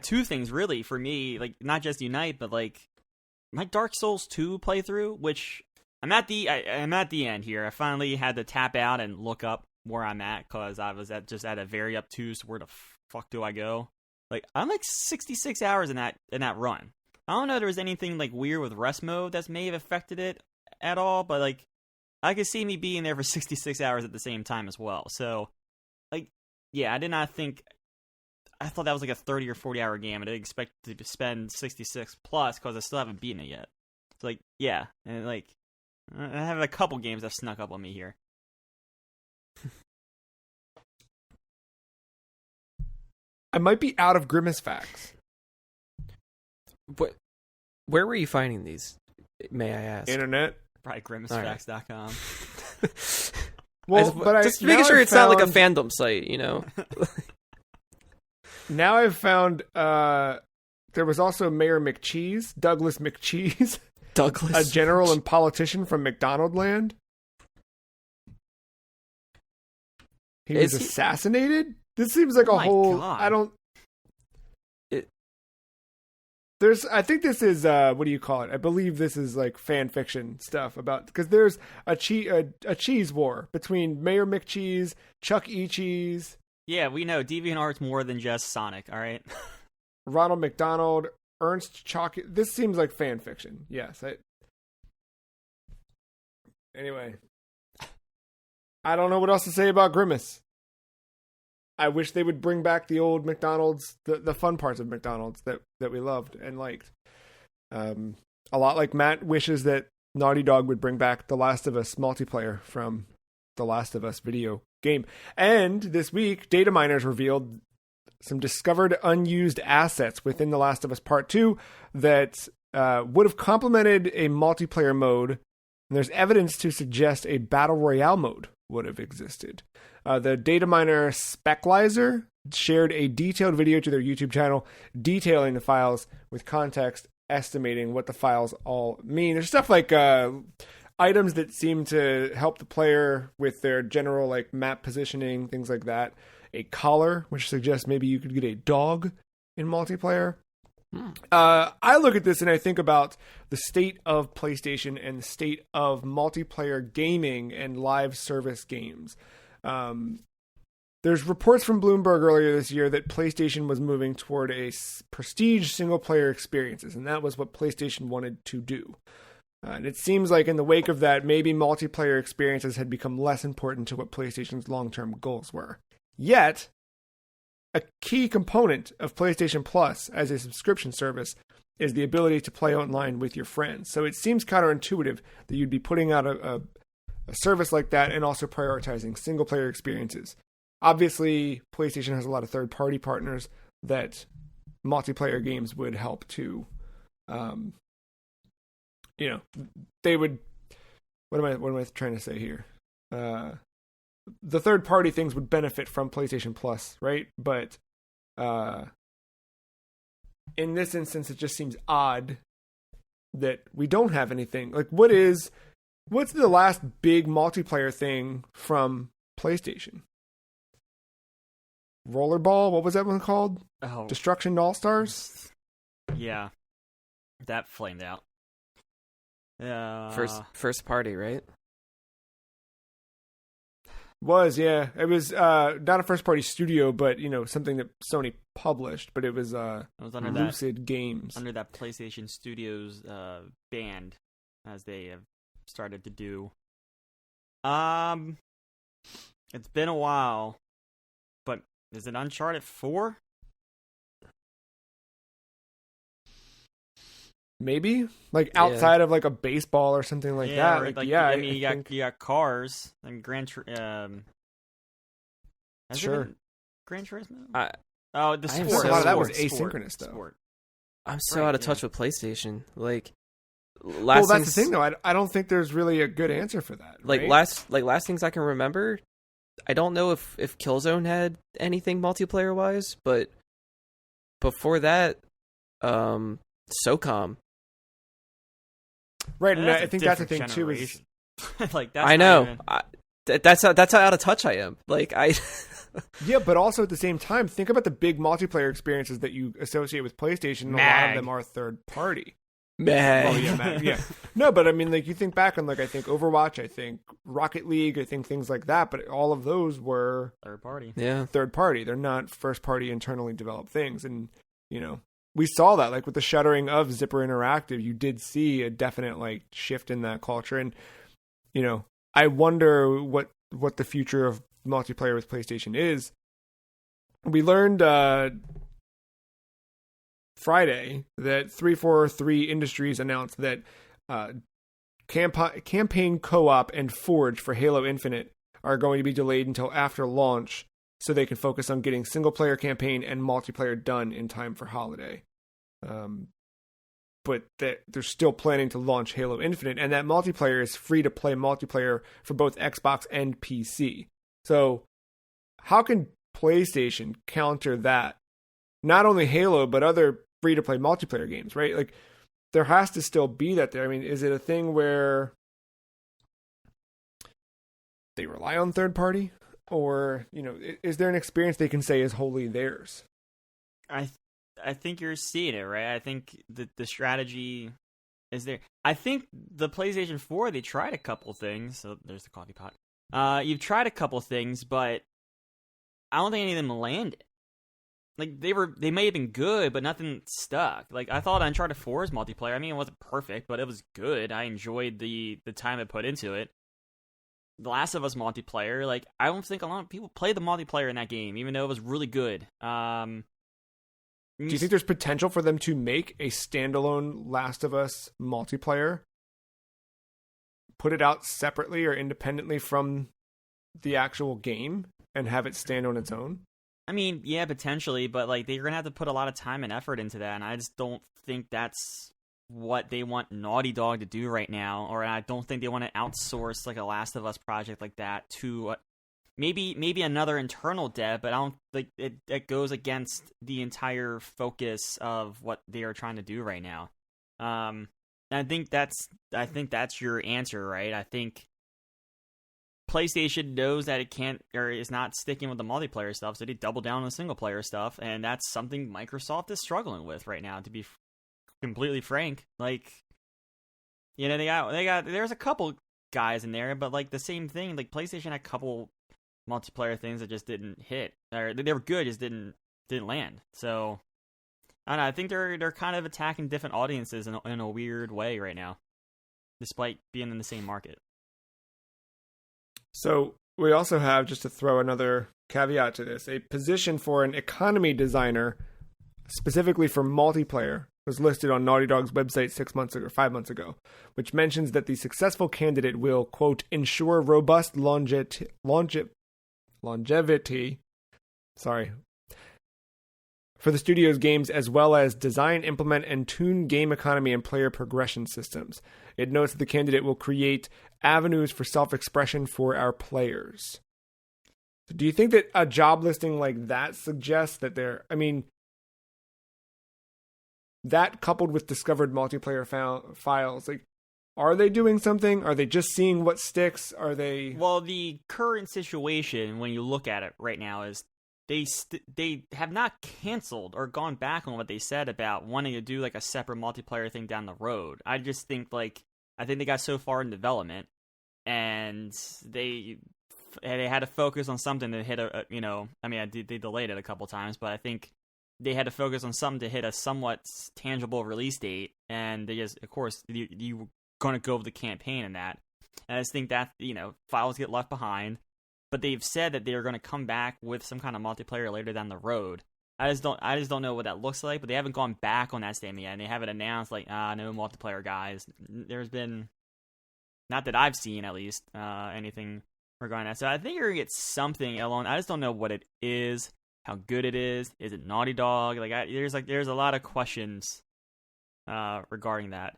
two things, really, for me, like, not just Unite, but, like, my Dark Souls 2 playthrough, which I'm at the end here. I finally had to tap out and look up where I'm at, because I was at a very obtuse, where the fuck do I go? Like, I'm, like, 66 hours in that run. I don't know if there was anything, like, weird with rest mode that may have affected it at all, but, like, I could see me being there for 66 hours at the same time as well. So, like, yeah, I thought that was like a 30 or 40 hour game. I didn't expect to spend 66 plus because I still haven't beaten it yet. So, like, yeah. And, like, I have a couple games that snuck up on me here. I might be out of Grimace facts. Where were you finding these? May I ask? Internet. Probably grimacefacts.com. Well, just making sure it's not like a fandom site, Now I've found there was also Mayor McCheese, Douglas McCheese, a general and politician from McDonaldland. He was assassinated? This seems like a whole... God. I don't... I think this is, what do you call it? I believe this is like fan fiction stuff about, because there's a cheese war between Mayor McCheese, Chuck E. Cheese. Yeah, we know DeviantArt's more than just Sonic, all right? Ronald McDonald, Ernst Chalk. This seems like fan fiction. Yes. Anyway. I don't know what else to say about Grimace. I wish they would bring back the old McDonald's, the fun parts of McDonald's that we loved and liked. A lot like Matt wishes that Naughty Dog would bring back The Last of Us multiplayer from The Last of Us video game. And this week, data miners revealed some discovered unused assets within The Last of Us Part 2 that would have complemented a multiplayer mode. And there's evidence to suggest a Battle Royale mode would have existed. The data miner Speclizer shared a detailed video to their YouTube channel detailing the files with context, estimating what the files all mean. There's stuff like items that seem to help the player with their general like map positioning, things like that. A collar, which suggests maybe you could get a dog in multiplayer. I look at this and I think about the state of PlayStation and the state of multiplayer gaming and live service games. There's reports from Bloomberg earlier this year that PlayStation was moving toward a prestige single-player experiences, and that was what PlayStation wanted to do. And it seems like in the wake of that, maybe multiplayer experiences had become less important to what PlayStation's long-term goals were. Yet, a key component of PlayStation Plus as a subscription service is the ability to play online with your friends. So it seems counterintuitive that you'd be putting out a service like that and also prioritizing single-player experiences. Obviously, PlayStation has a lot of third-party partners that multiplayer games would help to, they would. What am I trying to say here? The third-party things would benefit from PlayStation Plus, right? But in this instance, it just seems odd that we don't have anything. Like, what's the last big multiplayer thing from PlayStation? Rollerball? What was that one called? Oh. Destruction All-Stars? Yeah. That flamed out. First party, right? Yeah. It was not a first-party studio, but, something that Sony published, but it was under Lucid Games. Under that PlayStation Studios band, as they have started to do. It's been a while, but is it Uncharted 4? Maybe outside of like a baseball or something like that. You got cars and sure. Gran Turismo. The sport. A lot of that was asynchronous though. Sport. I'm so out of touch with PlayStation. Like, that's the thing though. I don't think there's really a good answer for that. Right? Last things I can remember, I don't know if Killzone had anything multiplayer wise, but before that, SOCOM. Right, and I think that's the thing too. Is I know that's how out of touch I am. Yeah, but also at the same time, think about the big multiplayer experiences that you associate with PlayStation. And a lot of them are third party. Yeah. No, but I mean, you think back on I think Overwatch, I think Rocket League, I think things like that. But all of those were third party. Yeah, third party. They're not first party, internally developed things, and we saw that, with the shuttering of Zipper Interactive, you did see a definite, shift in that culture. And, I wonder what the future of multiplayer with PlayStation is. We learned Friday that 343 Industries announced that campaign co-op and Forge for Halo Infinite are going to be delayed until after launch, so they can focus on getting single-player campaign and multiplayer done in time for holiday. But that they're still planning to launch Halo Infinite, and that multiplayer is free-to-play multiplayer for both Xbox and PC. So how can PlayStation counter that? Not only Halo, but other free-to-play multiplayer games, right? There has to still be that there. I mean, is it a thing where they rely on third-party? Or, is there an experience they can say is wholly theirs? I think you're seeing it, right? I think the strategy is there. I think the PlayStation 4, they tried a couple things. So there's the coffee pot. You've tried a couple things, but I don't think any of them landed. They may have been good, but nothing stuck. I thought Uncharted 4's multiplayer, I mean, it wasn't perfect, but it was good. I enjoyed the time I put into it. The Last of Us multiplayer, like, I don't think a lot of people played the multiplayer in that game, even though it was really good. Do you think there's potential for them to make a standalone Last of Us multiplayer? Put it out separately or independently from the actual game and have it stand on its own? I mean, yeah, potentially, but like they're gonna have to put a lot of time and effort into that, and I just don't think that's what they want Naughty Dog to do right now, or I don't think they want to outsource like a Last of Us project like that to maybe another internal dev, but I don't think it goes against the entire focus of what they are trying to do right now. And I think that's your answer, right? I think PlayStation knows that it can't or is not sticking with the multiplayer stuff, so they double down on the single player stuff, and that's something Microsoft is struggling with right now, to be completely frank. Like, you know, they got there's a couple guys in there, but like the same thing, like PlayStation had a couple multiplayer things that just didn't hit, or they were good, just didn't land. So I don't know, I think they're kind of attacking different audiences in a weird way right now, despite being in the same market. So we also have, just to throw another caveat to this, a position for an economy designer specifically for multiplayer was listed on Naughty Dog's website 5 months ago, which mentions that the successful candidate will, quote, ensure robust longevity for the studio's games, as well as design, implement, and tune game economy and player progression systems. It notes that the candidate will create avenues for self-expression for our players. So do you think that a job listing like that suggests that that coupled with discovered multiplayer files, like, are they doing something? Are they just seeing what sticks? Are they... Well, the current situation, when you look at it right now, is they have not canceled or gone back on what they said about wanting to do like a separate multiplayer thing down the road. I just think I think they got so far in development, and they had to focus on something to hit they delayed it a couple times, but I think they had to focus on something to hit a somewhat tangible release date, and they just, of course, you going to go with the campaign in that. And I just think that, files get left behind, but they've said that they're going to come back with some kind of multiplayer later down the road. I just don't know what that looks like, but they haven't gone back on that statement yet, and they haven't announced no multiplayer, guys. There's been, not that I've seen at least, anything regarding that. So I think you're going to get something along. I just don't know what it is, how good it is. Is it Naughty Dog? There's a lot of questions regarding that.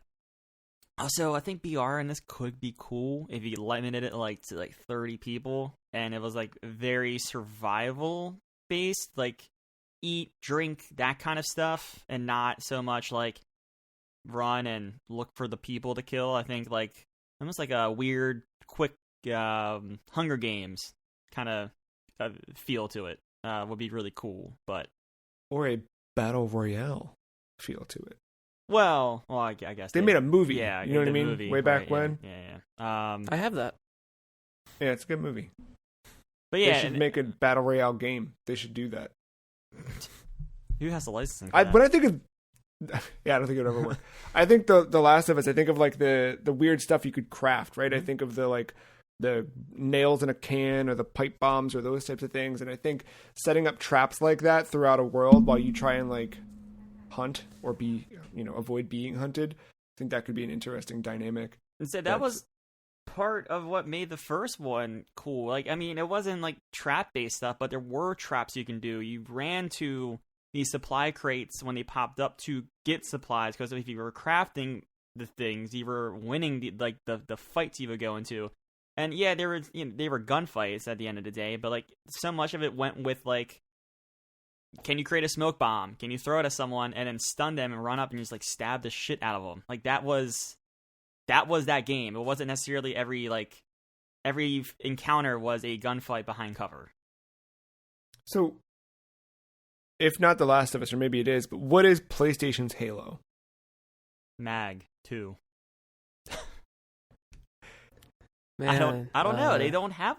Also, I think BR in this could be cool if you limited it to 30 people, and it was very survival based, eat, drink, that kind of stuff, and not so much run and look for the people to kill. I think almost like a weird, quick Hunger Games kind of feel to it would be really cool, or a battle royale feel to it. Well, I guess they made a movie. Yeah, you know what I mean. Movie, way back when. Yeah. I have that. Yeah, it's a good movie. But yeah, they should make a battle royale game. They should do that. Who has the licensing? But I think I don't think it would ever work. I think the Last of Us. I think of the weird stuff you could craft, right? Mm-hmm. I think of the nails in a can or the pipe bombs or those types of things, and I think setting up traps like that throughout a world while you try and hunt or be avoid being hunted. I think that could be an interesting dynamic. And so that was part of what made the first one cool. It wasn't trap based stuff, but there were traps you can do. You ran to these supply crates when they popped up to get supplies, because if you were crafting the things, you were winning the fights you would go into. And yeah, they were gunfights at the end of the day, but so much of it went with can you create a smoke bomb? Can you throw it at someone and then stun them and run up and just stab the shit out of them? That was that game. It wasn't necessarily every encounter was a gunfight behind cover. So, if not The Last of Us, or maybe it is, but what is PlayStation's Halo? Mag 2. Man, I don't know. They don't have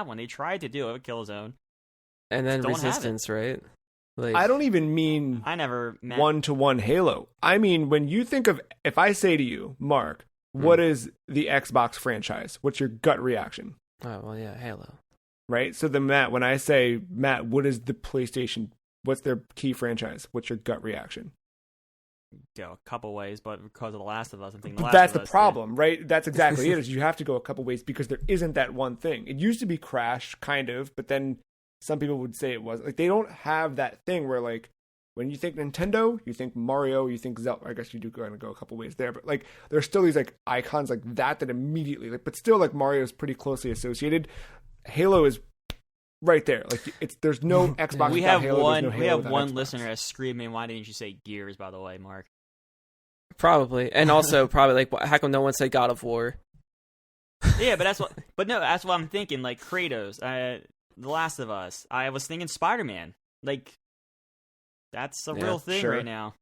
one. They tried to do it with Killzone. And then Resistance, right? I don't even mean I never one-to-one Halo. I mean, when you think of, if I say to you, Mark, what is the Xbox franchise? What's your gut reaction? Oh, well, yeah, Halo. Right? So then, Matt, when I say, Matt, what is the PlayStation, what's their key franchise? What's your gut reaction? Go a couple ways, but because of The Last of Us, I'm thinking But The Last that's of the Us, problem, right? That's exactly it, is you have to go a couple ways because there isn't that one thing. It used to be Crash, kind of, but then some people would say it was. Like, they don't have that thing where, like, when you think Nintendo, you think Mario, you think Zelda. I guess you do kind of go a couple ways there, but, like, there's still these, like, icons like that immediately, like, but still, like, Mario is pretty closely associated. Halo is right there. Like, there's no Xbox we without have Halo. one. There's no We Halo have without one Xbox. listener that's screaming, "Why didn't you say Gears?" By the way, Mark. Probably. And also, probably, like, how come no one said God of War? Yeah, but that's what. But no, that's what I'm thinking. Like Kratos, The Last of Us. I was thinking Spider-Man. Like, that's a real thing sure. right now.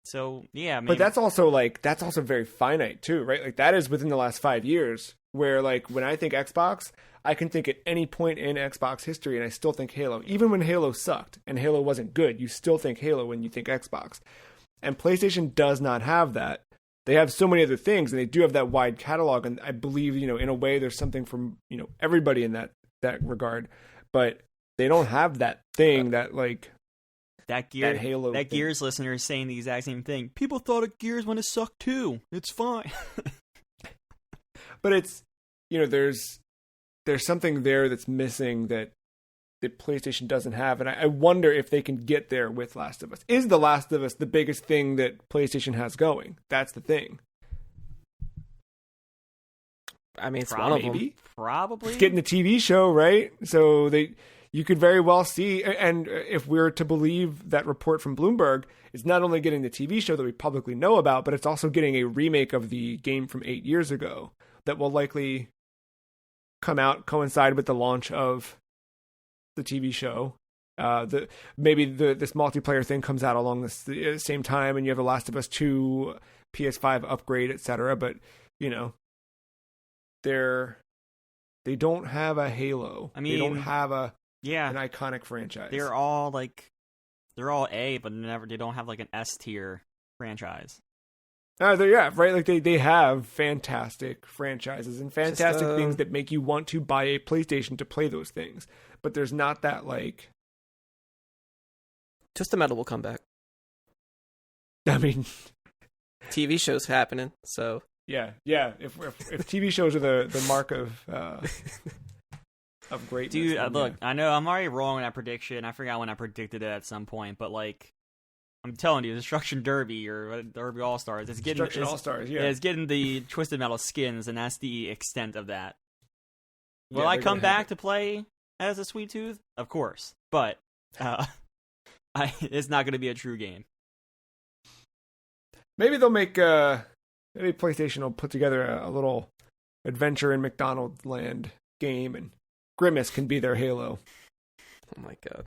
So yeah, maybe. But that's also very finite too, right? Like, that is within the last 5 years. Where, like, when I think Xbox, I can think at any point in Xbox history, and I still think Halo. Even when Halo sucked and Halo wasn't good, you still think Halo when you think Xbox. And PlayStation does not have that. They have so many other things, and they do have that wide catalog. And I believe, in a way, there's something from, everybody in that regard. But they don't have that thing that, like, that Halo. That Gears listener is saying the exact same thing. People thought of Gears when it sucked too. It's fine. But it's, there's something there that's missing that PlayStation doesn't have. And I wonder if they can get there with Last of Us. Is The Last of Us the biggest thing that PlayStation has going? That's the thing. I mean, it's one of them. Probably. It's getting a TV show, right? So you could very well see, and if we're to believe that report from Bloomberg, it's not only getting the TV show that we publicly know about, but it's also getting a remake of the game from 8 years ago that will likely coincide with the launch of the TV show. Maybe this multiplayer thing comes out along the same time, and you have The Last of Us 2 PS5 upgrade, etc. But they don't have a Halo. I mean, they don't have an Yeah, iconic franchise. they're all A, but they don't have like an S tier franchise. Right. Like they have fantastic franchises and fantastic Just, things that make you want to buy a PlayStation to play those things. But there's not that, like, Just the Metal will come back. I mean, TV show's happening, so yeah. If TV shows are the mark of greatness, Dude, then, look, I know I'm already wrong in that prediction. I forgot when I predicted it at some point, but like, I'm telling you, Destruction Derby or Derby All Stars, it's getting Destruction All Stars. Yeah, it's getting the Twisted Metal skins, and that's the extent of that. Will Yeah, I they're come gonna have back to play as a Sweet Tooth? Of course, but it's not going to be a true game. Maybe they'll make maybe PlayStation will put together a little adventure in McDonald's Land game, and Grimace can be their Halo. oh my god,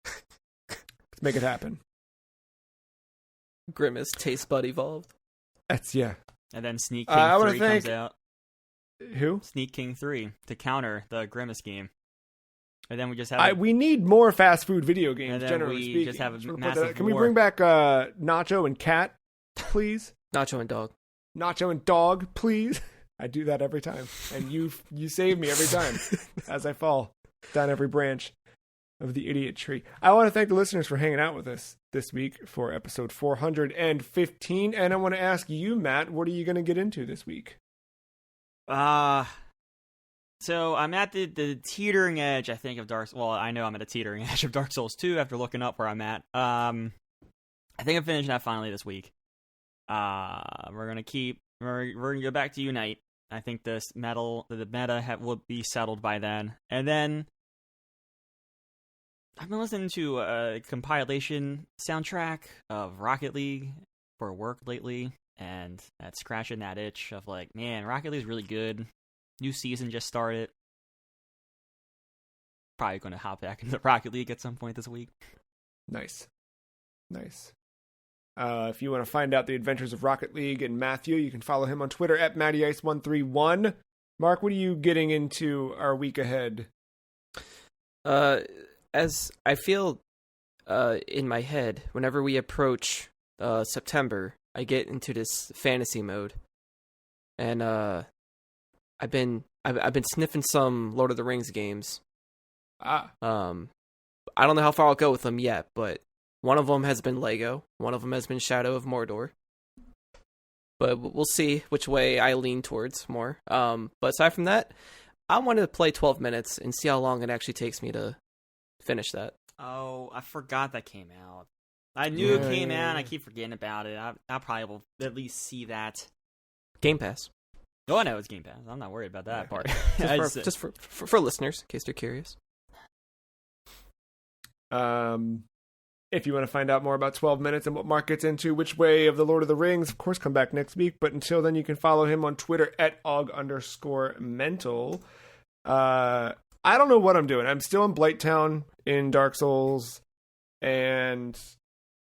Let's make it happen. Grimace Taste Bud evolved. That's And then Sneak I King wanna 3 comes thank- out. Who? Sneak King 3 to counter the Grimace game. And then we just have We need more fast food video games, And then generally we speaking. just have a Just wanna put massive that- Can we war. bring back Nacho and Cat, please? Nacho and Dog. Nacho and Dog, please. I do that every time, and you save me every time as I fall down every branch of the idiot tree. I want to thank the listeners for hanging out with us this week for episode 415, and I want to ask you, Matt, what are you going to get into this week? So I'm at the teetering edge, I think, of I know I'm at a teetering edge of Dark Souls 2 after looking up where I'm at. I think I'm finishing that finally this week. We're gonna go back to Unite. I think the meta will be settled by then. And then I've been listening to a compilation soundtrack of Rocket League for work lately, and that's scratching that itch of like, man, Rocket League's really good. New season just started. Probably going to hop back into Rocket League at some point this week. Nice. If you want to find out the adventures of Rocket League and Matthew, you can follow him on Twitter at MattyIce131. Mark, what are you getting into our week ahead? As I feel in my head, whenever we approach September, I get into this fantasy mode. And I've been sniffing some Lord of the Rings games. I don't know how far I'll go with them yet, but one of them has been Lego. One of them has been Shadow of Mordor. But we'll see which way I lean towards more. But aside from that, I wanted to play 12 minutes and see how long it actually takes me to finish that. Oh, I forgot that came out. I knew it came out, and I keep forgetting about it. I probably will at least see that. Game Pass. Oh, I know it's Game Pass. I'm not worried about that part. just for listeners, in case they're curious. If you want to find out more about 12 Minutes and what Mark gets into, which way of the Lord of the Rings, of course, come back next week. But until then, you can follow him on Twitter at @og_mental. I don't know what I'm doing. I'm still in Blighttown in Dark Souls, and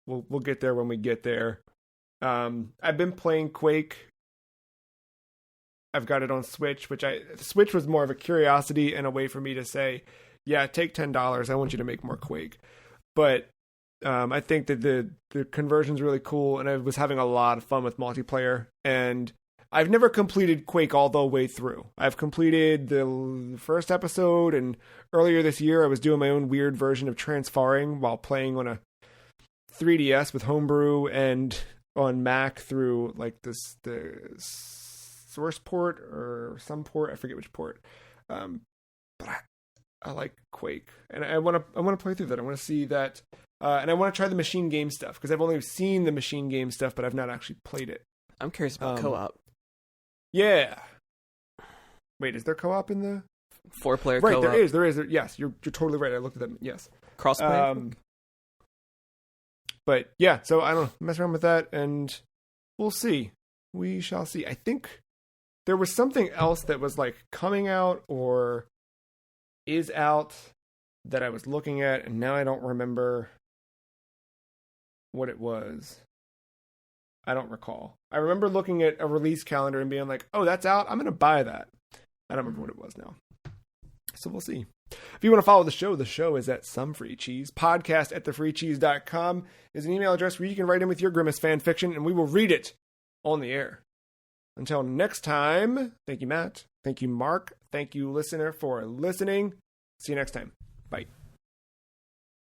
we'll get there when we get there. I've been playing Quake. I've got it on Switch, Switch was more of a curiosity and a way for me to say, yeah, take $10. I want you to make more Quake. But I think that the conversion's really cool, and I was having a lot of fun with multiplayer. And I've never completed Quake all the way through. I've completed the first episode, and earlier this year I was doing my own weird version of Transfarring while playing on a 3DS with Homebrew and on Mac through like the source port or some port. I forget which port. But I like Quake, and I want to play through that. I want to see that, and I want to try the machine game stuff because I've only seen the machine game stuff, but I've not actually played it. I'm curious about co-op. Yeah. Wait, is there co-op in the 4-player right, co-op? There is. Yes, you're totally right. I looked at them. Yes, crossplay. But yeah, so I don't know, mess around with that, and we'll see. We shall see. I think there was something else that was like coming out or is out that I was looking at, and now I don't remember what it was. I don't recall. I remember looking at a release calendar and being like, oh, that's out? I'm going to buy that. I don't remember what it was now. So we'll see. If you want to follow the show is at Some Free Cheese. Podcast at thefreecheese.com is an email address where you can write in with your Grimace fan fiction, and we will read it on the air. Until next time, thank you, Matt. Thank you, Mark. Thank you, listener, for listening. See you next time. Bye.